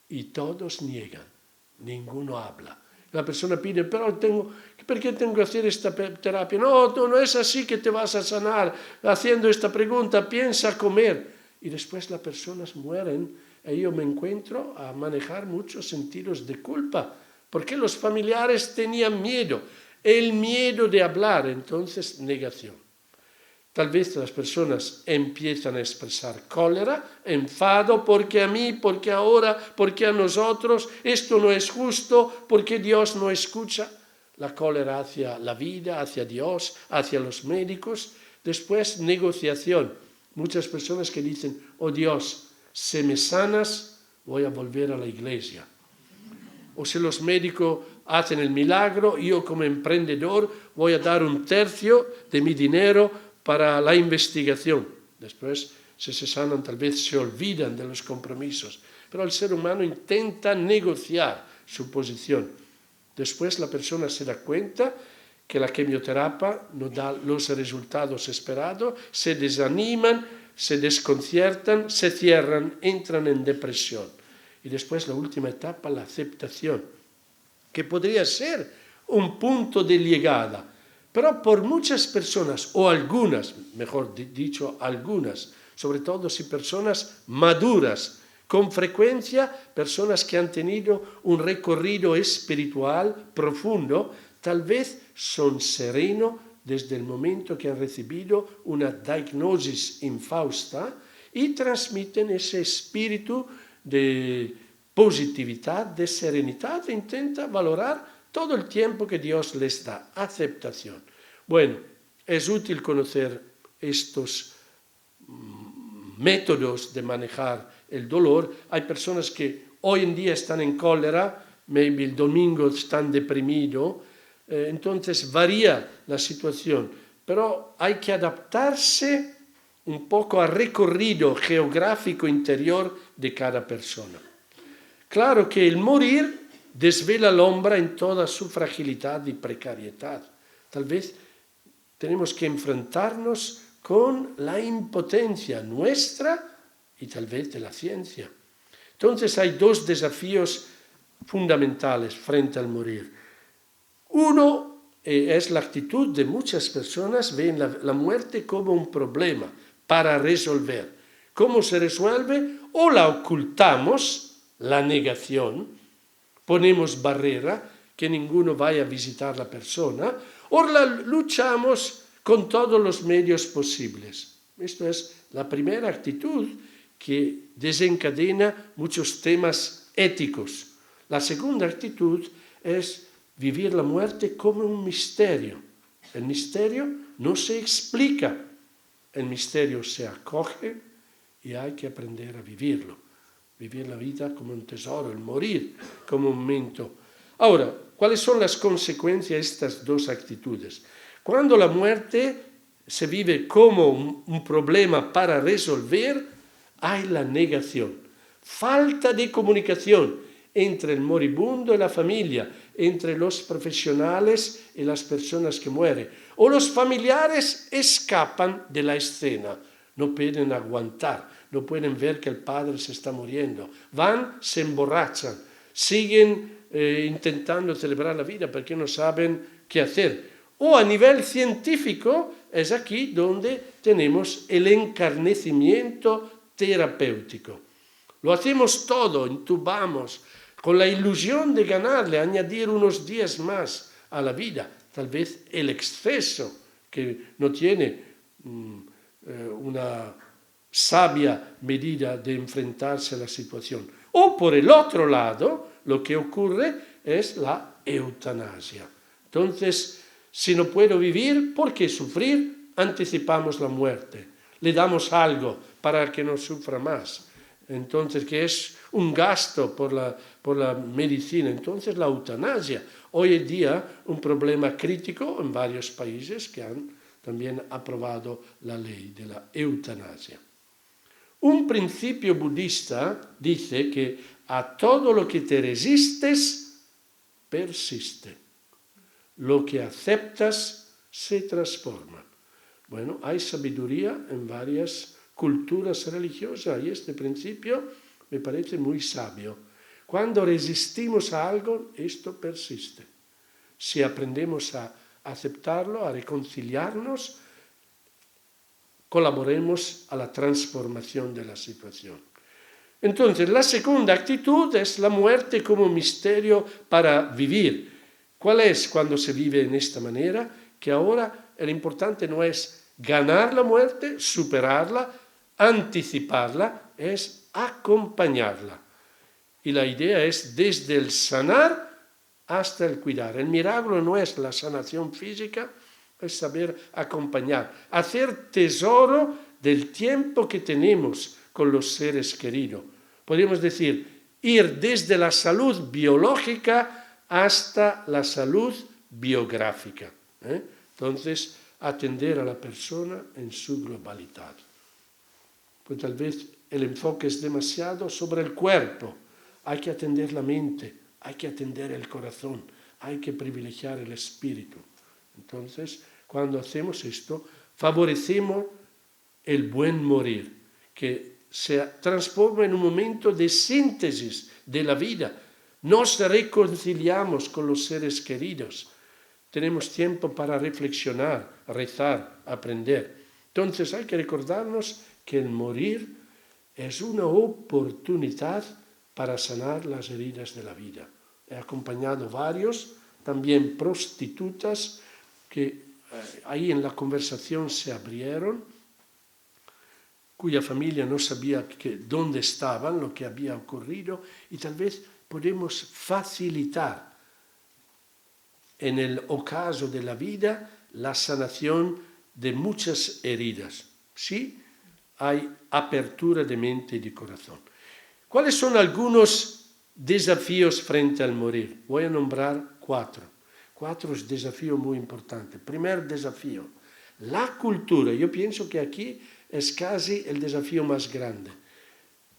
y todos niegan. Ninguno habla. La persona pide, pero ¿por qué tengo que hacer esta terapia? No es así que te vas a sanar. Haciendo esta pregunta, piensa comer. Y después las personas mueren y yo me encuentro a manejar muchos sentidos de culpa, porque los familiares tenían miedo. El miedo de hablar, entonces negación. Tal vez las personas empiezan a expresar cólera, enfado, porque a mí, porque ahora, porque a nosotros, esto no es justo, porque Dios no escucha. La cólera hacia la vida, hacia Dios, hacia los médicos. Después, negociación. Muchas personas que dicen, oh Dios, si me sanas, voy a volver a la iglesia. O si los médicos hacen el milagro, yo como emprendedor voy a dar 1/3 de mi dinero para la investigación. Después, si se sanan, tal vez se olvidan de los compromisos. Pero el ser humano intenta negociar su posición. Después la persona se da cuenta que la quimioterapia no da los resultados esperados, se desaniman, se desconciertan, se cierran, entran en depresión. Y después la última etapa, la aceptación, que podría ser un punto de llegada. Pero por muchas personas, o algunas, mejor dicho, algunas, sobre todo si personas maduras, con frecuencia personas que han tenido un recorrido espiritual profundo, tal vez son serenos desde el momento que han recibido una diagnosis infausta y transmiten ese espíritu de positividad, de serenidad, e intenta valorar todo el tiempo que Dios les da. Aceptación. Bueno, es útil conocer estos métodos de manejar el dolor. Hay personas que hoy en día están en cólera, maybe el domingo están deprimidos, entonces varía la situación, pero hay que adaptarse un poco al recorrido geográfico interior de cada persona. Claro que el morir desvela al hombre en toda su fragilidad y precariedad. Tal vez tenemos que enfrentarnos con la impotencia nuestra y tal vez de la ciencia. Entonces hay dos desafíos fundamentales frente al morir. Uno es la actitud de muchas personas, ven la muerte como un problema para resolver. ¿Cómo se resuelve? O la ocultamos, la negación, ponemos barrera, que ninguno vaya a visitar la persona, o la luchamos con todos los medios posibles. Esto es la primera actitud que desencadena muchos temas éticos. La segunda actitud es vivir la muerte como un misterio. El misterio no se explica, el misterio se acoge y hay que aprender a vivirlo. Vivir la vida como un tesoro, el morir como un momento. Ahora, ¿cuáles son las consecuencias de estas dos actitudes? Cuando la muerte se vive como un problema para resolver, hay la negación, falta de comunicación entre el moribundo y la familia, entre los profesionales y las personas que mueren. O los familiares escapan de la escena, no pueden aguantar, no pueden ver que el padre se está muriendo. Van, se emborrachan, siguen intentando celebrar la vida porque no saben qué hacer. O a nivel científico es aquí donde tenemos el encarnecimiento terapéutico. Lo hacemos todo, intubamos, con la ilusión de ganarle, añadir unos días más a la vida. Tal vez el exceso, que no tiene una sabia medida de enfrentarse a la situación. O por el otro lado, lo que ocurre es la eutanasia. Entonces, si no puedo vivir, ¿por qué sufrir? Anticipamos la muerte. Le damos algo para que no sufra más. Entonces, que es un gasto por la medicina. Entonces, la eutanasia. Hoy en día, un problema crítico en varios países que han también aprobado la ley de la eutanasia. Un principio budista dice que a todo lo que te resistes, persiste. Lo que aceptas se transforma. Bueno, hay sabiduría en varias culturas religiosas y este principio me parece muy sabio. Cuando resistimos a algo, esto persiste. Si aprendemos a aceptarlo, a reconciliarnos, colaboremos a la transformación de la situación. Entonces, la segunda actitud es la muerte como misterio para vivir. ¿Cuál es cuando se vive en esta manera? Que ahora lo importante no es ganar la muerte, superarla, anticiparla, es acompañarla. Y la idea es desde el sanar hasta el cuidar. El milagro no es la sanación física, es saber acompañar, hacer tesoro del tiempo que tenemos con los seres queridos. Podríamos decir, ir desde la salud biológica hasta la salud biográfica. Entonces, atender a la persona en su globalidad. Pues tal vez el enfoque es demasiado sobre el cuerpo. Hay que atender la mente, hay que atender el corazón, hay que privilegiar el espíritu. Entonces, cuando hacemos esto, favorecemos el buen morir, que se transforma en un momento de síntesis de la vida. Nos reconciliamos con los seres queridos. Tenemos tiempo para reflexionar, rezar, aprender. Entonces hay que recordarnos que el morir es una oportunidad para sanar las heridas de la vida. He acompañado varios, también prostitutas, que ahí en la conversación se abrieron, cuya familia no sabía dónde estaban, lo que había ocurrido, y tal vez podemos facilitar en el ocaso de la vida la sanación de muchas heridas. Sí, hay apertura de mente y de corazón. ¿Cuáles son algunos desafíos frente al morir? Voy a nombrar 4. 4 desafíos muy importantes. Primer desafío, la cultura. Yo pienso que aquí es casi el desafío más grande.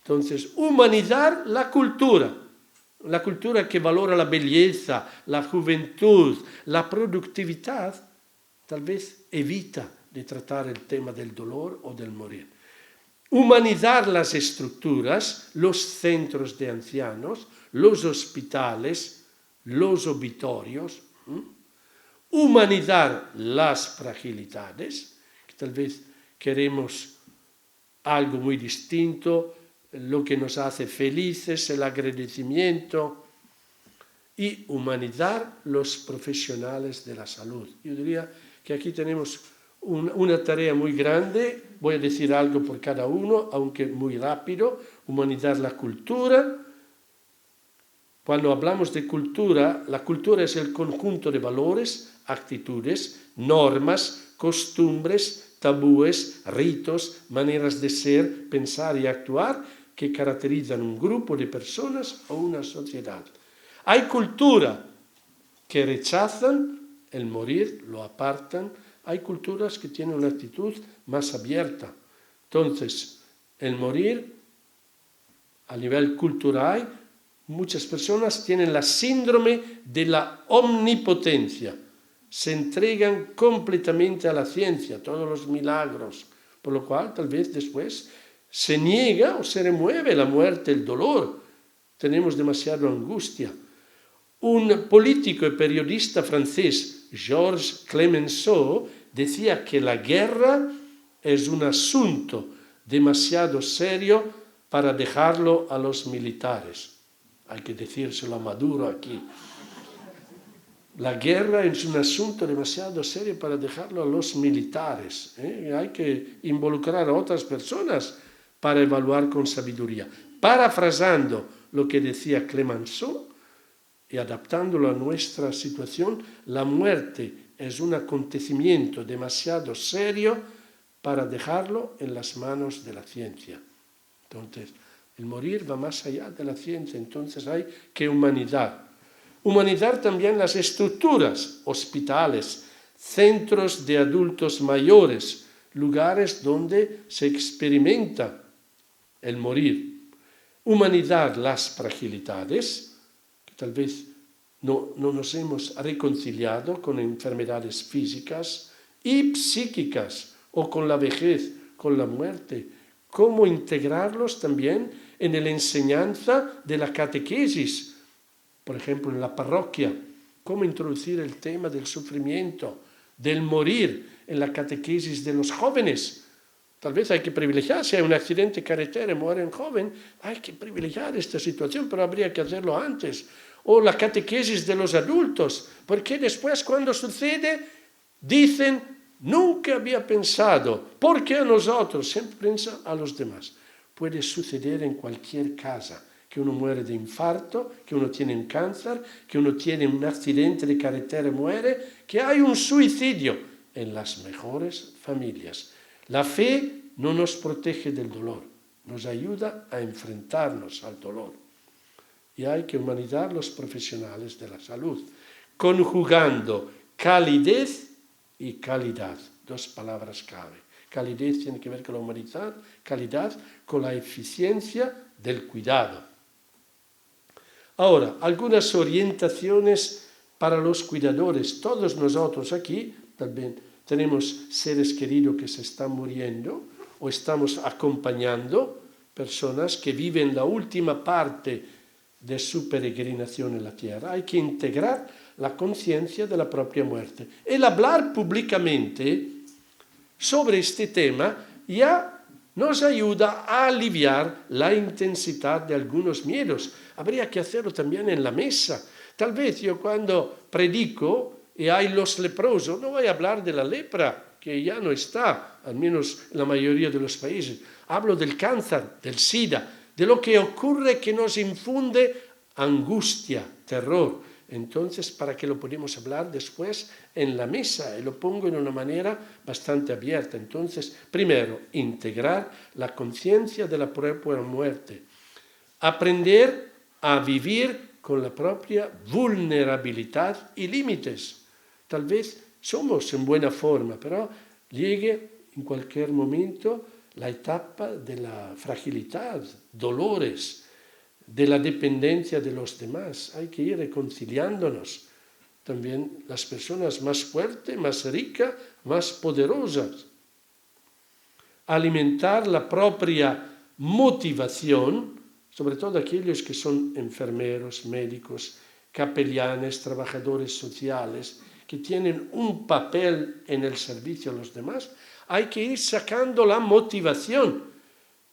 Entonces, humanizar la cultura que valora la belleza, la juventud, la productividad, tal vez evita de tratar el tema del dolor o del morir. Humanizar las estructuras, los centros de ancianos, los hospitales, los obitorios. Humanizar las fragilidades, que tal vez queremos algo muy distinto, lo que nos hace felices, el agradecimiento, y humanizar los profesionales de la salud. Yo diría que aquí tenemos una tarea muy grande. Voy a decir algo por cada uno, aunque muy rápido. Humanizar la cultura. Cuando hablamos de cultura, la cultura es el conjunto de valores, actitudes, normas, costumbres, tabúes, ritos, maneras de ser, pensar y actuar que caracterizan un grupo de personas o una sociedad. Hay cultura que rechazan el morir, lo apartan. Hay culturas que tienen una actitud más abierta. Entonces, el morir, a nivel cultural, muchas personas tienen la síndrome de la omnipotencia. Se entregan completamente a la ciencia, a todos los milagros, por lo cual tal vez después se niega o se remueve la muerte, el dolor. Tenemos demasiada angustia. Un político y periodista francés, Georges Clemenceau, decía que la guerra es un asunto demasiado serio para dejarlo a los militares. Hay que decírselo a Maduro aquí. La guerra es un asunto demasiado serio para dejarlo a los militares. Hay que involucrar a otras personas para evaluar con sabiduría. Parafrasando lo que decía Clemenceau y adaptándolo a nuestra situación, la muerte es un acontecimiento demasiado serio para dejarlo en las manos de la ciencia. Entonces, el morir va más allá de la ciencia, entonces hay que humanizar. Humanizar también las estructuras, hospitales, centros de adultos mayores, lugares donde se experimenta el morir. Humanizar las fragilidades, que tal vez no nos hemos reconciliado con enfermedades físicas y psíquicas, o con la vejez, con la muerte. Cómo integrarlos también en la enseñanza de la catequesis, por ejemplo, en la parroquia. Cómo introducir el tema del sufrimiento, del morir en la catequesis de los jóvenes. Tal vez hay que privilegiar, si hay un accidente carretera y mueren joven, hay que privilegiar esta situación, pero habría que hacerlo antes. O la catequesis de los adultos, porque después cuando sucede, dicen, nunca había pensado, ¿por qué a nosotros? Siempre piensa a los demás. Puede suceder en cualquier casa, que uno muere de infarto, que uno tiene un cáncer, que uno tiene un accidente de carretera y muere, que hay un suicidio en las mejores familias. La fe no nos protege del dolor, nos ayuda a enfrentarnos al dolor. Y hay que humanizar los profesionales de la salud, conjugando calidez y calidad, dos palabras clave. Calidez tiene que ver con la humanidad, calidad con la eficiencia del cuidado. Ahora, algunas orientaciones para los cuidadores. Todos nosotros aquí también tenemos seres queridos que se están muriendo o estamos acompañando personas que viven la última parte de su peregrinación en la tierra. Hay que integrar la conciencia de la propia muerte. El hablar públicamente sobre este tema ya nos ayuda a aliviar la intensidad de algunos miedos. Habría que hacerlo también en la mesa. Tal vez yo cuando predico y hay los leprosos, no voy a hablar de la lepra, que ya no está, al menos en la mayoría de los países. Hablo del cáncer, del SIDA, de lo que ocurre que nos infunde angustia, terror. Entonces, ¿para qué lo podemos hablar después en la mesa? Y lo pongo en una manera bastante abierta. Entonces, primero, integrar la conciencia de la propia muerte. Aprender a vivir con la propia vulnerabilidad y límites. Tal vez somos en buena forma, pero llegue en cualquier momento la etapa de la fragilidad, dolores, de la dependencia de los demás. Hay que ir reconciliándonos. También las personas más fuertes, más ricas, más poderosas. Alimentar la propia motivación, sobre todo aquellos que son enfermeros, médicos, capellanes, trabajadores sociales, que tienen un papel en el servicio a los demás, hay que ir sacando la motivación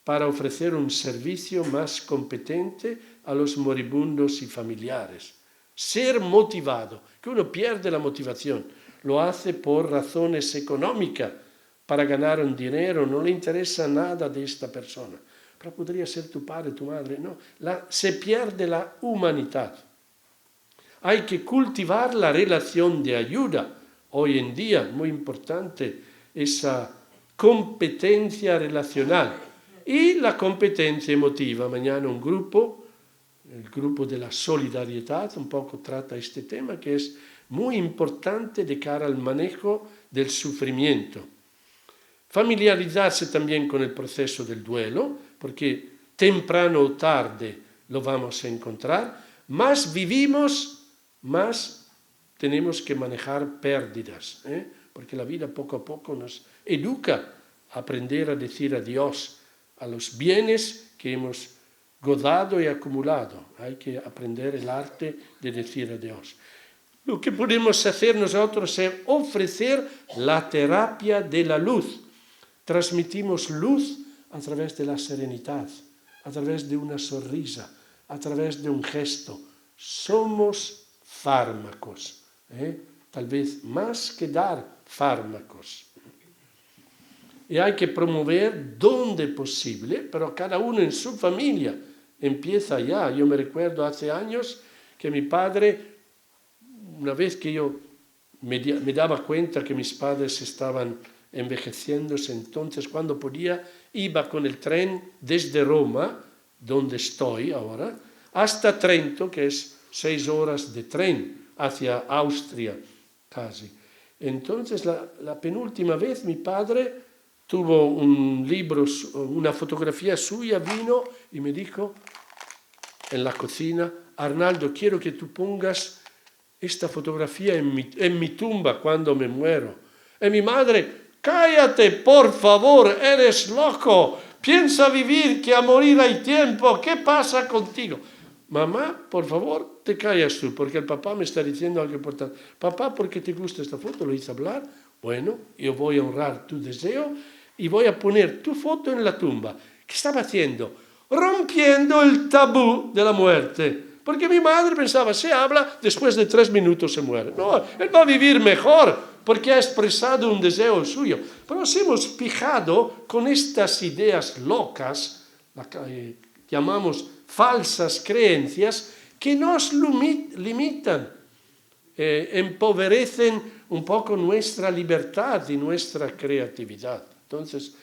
para ofrecer un servicio más competente a los moribundos y familiares. Ser motivado, que uno pierde la motivación, lo hace por razones económicas, para ganar un dinero, no le interesa nada de esta persona. Pero podría ser tu padre, tu madre, no. Se pierde la humanidad. Hay que cultivar la relación de ayuda. Hoy en día, muy importante, esa competencia relacional y la competencia emotiva. Mañana un grupo, el grupo de la solidaridad, un poco trata este tema que es muy importante de cara al manejo del sufrimiento. Familiarizarse también con el proceso del duelo, porque temprano o tarde lo vamos a encontrar. Más vivimos, más tenemos que manejar pérdidas, porque la vida poco a poco nos educa a aprender a decir adiós a los bienes que hemos gozado y acumulado. Hay que aprender el arte de decir adiós. Lo que podemos hacer nosotros es ofrecer la terapia de la luz. Transmitimos luz a través de la serenidad, a través de una sonrisa, a través de un gesto. Somos fármacos, tal vez más que dar fármacos. Y hay que promover donde posible, pero cada uno en su familia empieza ya. Yo me recuerdo hace años que mi padre, una vez que yo me daba cuenta que mis padres estaban envejeciéndose, entonces cuando podía iba con el tren desde Roma, donde estoy ahora, hasta Trento, que es 6 horas de tren hacia Austria casi. Entonces la penúltima vez mi padre tuvo un libro, una fotografía suya, vino y me dijo en la cocina: Arnaldo, quiero que tú pongas esta fotografía en mi tumba cuando me muero. Y mi madre: cállate, por favor, eres loco, piensa vivir, que a morir hay tiempo, ¿qué pasa contigo? Mamá, por favor, te callas tú, porque el papá me está diciendo algo importante. Papá, ¿por qué te gusta esta foto? ¿Lo hice hablar? Bueno, yo voy a honrar tu deseo y voy a poner tu foto en la tumba. ¿Qué estaba haciendo? Rompiendo el tabú de la muerte. Porque mi madre pensaba, se habla, después de 3 minutos se muere. No, él va a vivir mejor, porque ha expresado un deseo suyo. Pero nos hemos fijado con estas ideas locas, llamamos falsas creencias, que nos limitan, empobrecen un poco nuestra libertad y nuestra creatividad. Entonces,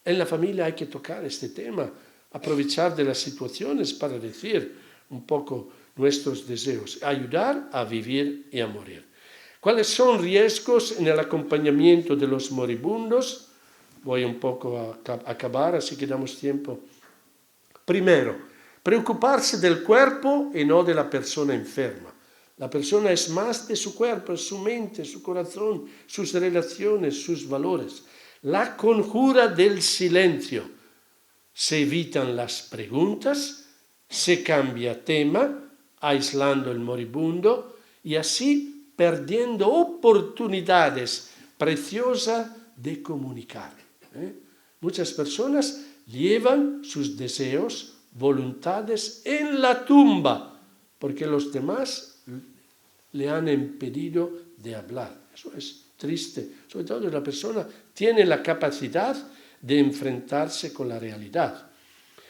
en la familia hay que tocar este tema, aprovechar de las situaciones para decir un poco nuestros deseos, ayudar a vivir y a morir. ¿Cuáles son riesgos en el acompañamiento de los moribundos? Voy un poco a acabar, así que damos tiempo. Primero, preocuparse del cuerpo y no de la persona enferma. La persona es más de su cuerpo, su mente, su corazón, sus relaciones, sus valores. La conjura del silencio. Se evitan las preguntas, se cambia tema, aislando el moribundo y así perdiendo oportunidades preciosas de comunicar. Muchas personas llevan sus deseos, voluntades en la tumba, porque los demás le han impedido de hablar. Eso es triste. Sobre todo la persona tiene la capacidad de enfrentarse con la realidad.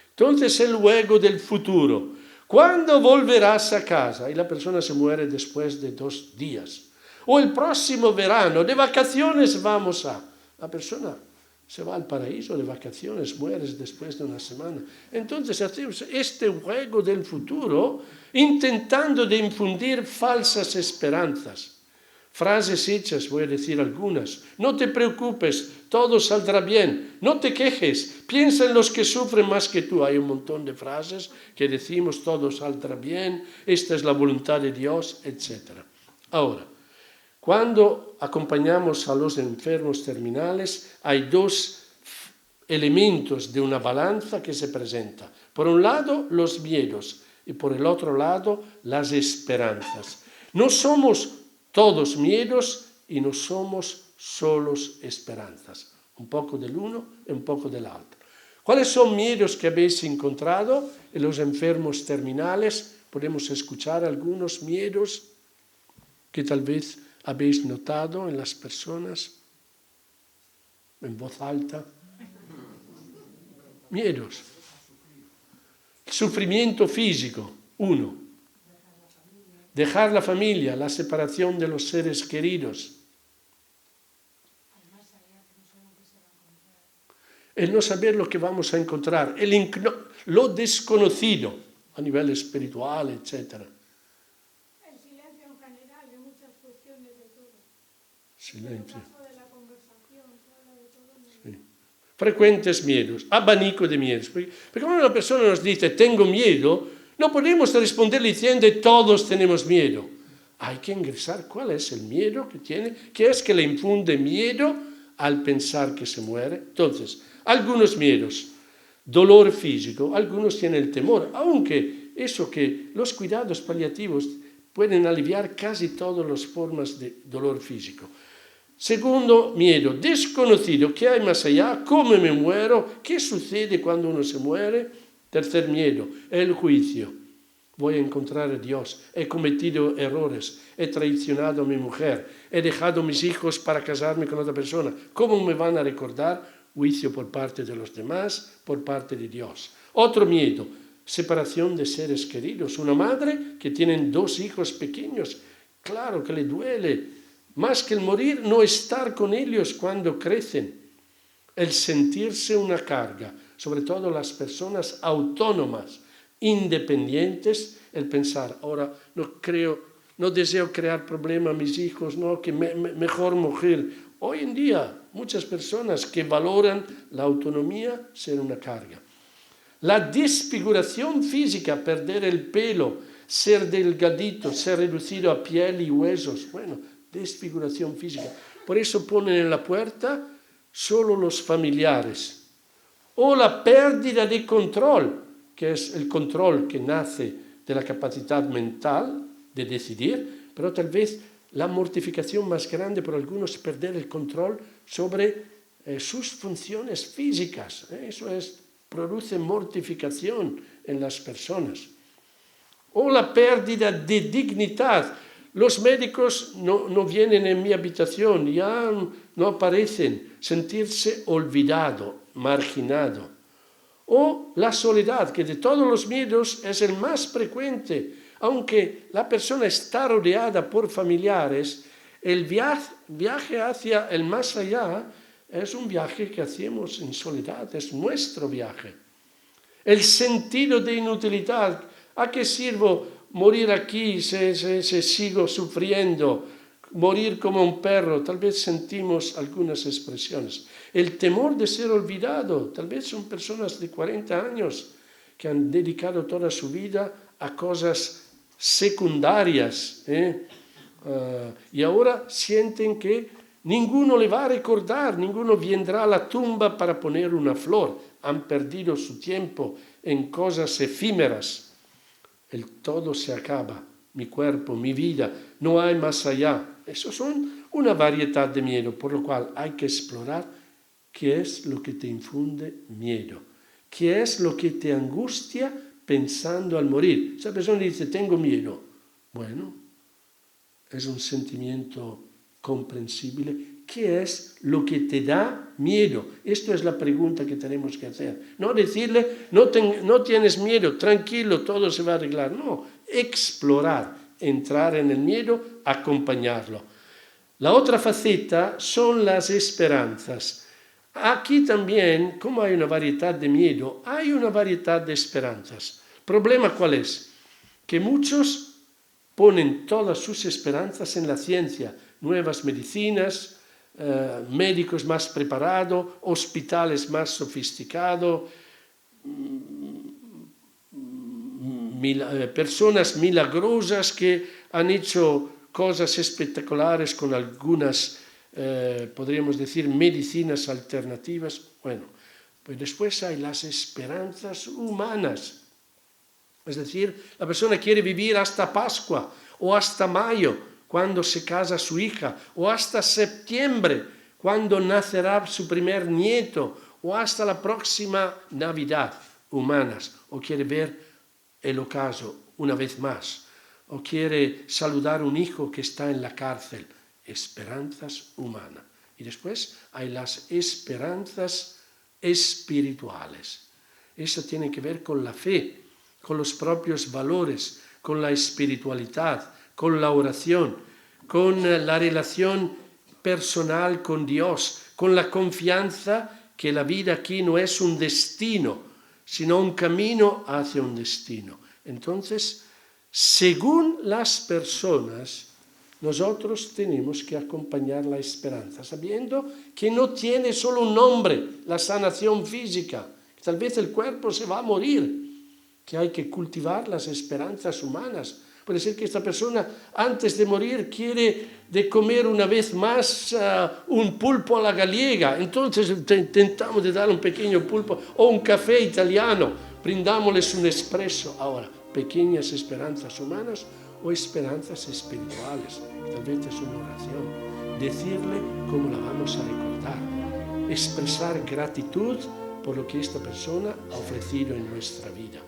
Entonces el juego del futuro. ¿Cuándo volverás a casa? Y la persona se muere después de 2 días. O el próximo verano, de vacaciones vamos a. La persona se va al paraíso de vacaciones, mueres después de una semana. Entonces hacemos este juego del futuro intentando de infundir falsas esperanzas. Frases hechas, voy a decir algunas. No te preocupes, todo saldrá bien. No te quejes, piensa en los que sufren más que tú. Hay un montón de frases que decimos, todo saldrá bien, esta es la voluntad de Dios, etc. Ahora, cuando acompañamos a los enfermos terminales, hay dos elementos de una balanza que se presenta. Por un lado, los miedos y por el otro lado, las esperanzas. No somos todos miedos y no somos solos esperanzas. Un poco del uno y un poco del otro. ¿Cuáles son miedos que habéis encontrado en los enfermos terminales? Podemos escuchar algunos miedos que tal vez habéis notado en las personas en voz alta. Miedos. Sufrimiento físico, uno. Dejar la familia, la separación de los seres queridos. El no saber lo que vamos a encontrar, lo desconocido a nivel espiritual, etc. El silencio en general de muchas cuestiones de todo. Silencio. El paso de la conversación, se habla de todo. Sí. Frecuentes miedos, abanico de miedos. Porque cuando una persona nos dice tengo miedo, no podemos responderle diciendo todos tenemos miedo. Hay que ingresar cuál es el miedo que tiene, qué es que le infunde miedo al pensar que se muere. Entonces, algunos miedos, dolor físico, algunos tienen el temor, aunque eso que los cuidados paliativos pueden aliviar casi todas las formas de dolor físico. Segundo miedo, desconocido, ¿qué hay más allá? ¿Cómo me muero? ¿Qué sucede cuando uno se muere? Tercer miedo, el juicio. Voy a encontrar a Dios, he cometido errores, he traicionado a mi mujer, he dejado a mis hijos para casarme con otra persona. ¿Cómo me van a recordar? Juicio por parte de los demás, por parte de Dios. Otro miedo, separación de seres queridos. Una madre que tiene 2 hijos pequeños, claro que le duele. Más que el morir, no estar con ellos cuando crecen. El sentirse una carga, sobre todo las personas autónomas, independientes, el pensar, ahora no deseo crear problemas a mis hijos, no, que mejor morir. Hoy en día, muchas personas que valoran la autonomía ser una carga. La desfiguración física, perder el pelo, ser delgadito, ser reducido a piel y huesos, bueno, desfiguración física. Por eso ponen en la puerta solo los familiares. O la pérdida de control, que es el control que nace de la capacidad mental de decidir, pero tal vez la mortificación más grande por algunos es perder el control sobre sus funciones físicas. Eso produce mortificación en las personas. O la pérdida de dignidad. Los médicos no vienen en mi habitación, ya no aparecen, sentirse olvidado, marginado. O la soledad, que de todos los miedos es el más frecuente. Aunque la persona está rodeada por familiares, el viaje hacia el más allá es un viaje que hacemos en soledad, es nuestro viaje. El sentido de inutilidad, ¿a qué sirvo morir aquí si sigo sufriendo? Morir como un perro, tal vez sentimos algunas expresiones. El temor de ser olvidado, tal vez son personas de 40 años que han dedicado toda su vida a cosas secundarias, y ahora sienten que ninguno le va a recordar, ninguno vendrá a la tumba para poner una flor. Han perdido su tiempo en cosas efímeras. El todo se acaba, mi cuerpo, mi vida, no hay más allá. Eso son una variedad de miedo, por lo cual hay que explorar qué es lo que te infunde miedo, qué es lo que te angustia pensando al morir. Esa persona dice, tengo miedo. Bueno, es un sentimiento comprensible. ¿Qué es lo que te da miedo? Esto es la pregunta que tenemos que hacer. No decirle, no tienes miedo, tranquilo, todo se va a arreglar. No, explorar, entrar en el miedo, acompañarlo. La otra faceta son las esperanzas. Aquí también, como hay una variedad de miedo, hay una variedad de esperanzas. ¿El problema cuál es? Que muchos ponen todas sus esperanzas en la ciencia, nuevas medicinas, médicos más preparados, hospitales más sofisticados, personas milagrosas que han hecho cosas espectaculares con algunas, podríamos decir, medicinas alternativas. Bueno, pues después hay las esperanzas humanas. Es decir, la persona quiere vivir hasta Pascua o hasta mayo, cuando se casa su hija, o hasta septiembre, cuando nacerá su primer nieto, o hasta la próxima Navidad, humanas, o quiere ver el ocaso una vez más, o quiere saludar a un hijo que está en la cárcel. Esperanzas humanas. Y después hay las esperanzas espirituales. Eso tiene que ver con la fe, con los propios valores, con la espiritualidad, con la oración, con la relación personal con Dios, con la confianza que la vida aquí no es un destino, sino un camino hacia un destino. Entonces, según las personas, nosotros tenemos que acompañar la esperanza, sabiendo que no tiene solo un nombre, la sanación física, que tal vez el cuerpo se va a morir, que hay que cultivar las esperanzas humanas. Puede ser que esta persona antes de morir quiere de comer una vez más un pulpo a la gallega, entonces intentamos de dar un pequeño pulpo o un café italiano, brindámosles un espresso. Ahora, pequeñas esperanzas humanas o esperanzas espirituales, tal vez es una oración, decirle cómo la vamos a recordar, expresar gratitud por lo que esta persona ha ofrecido en nuestra vida.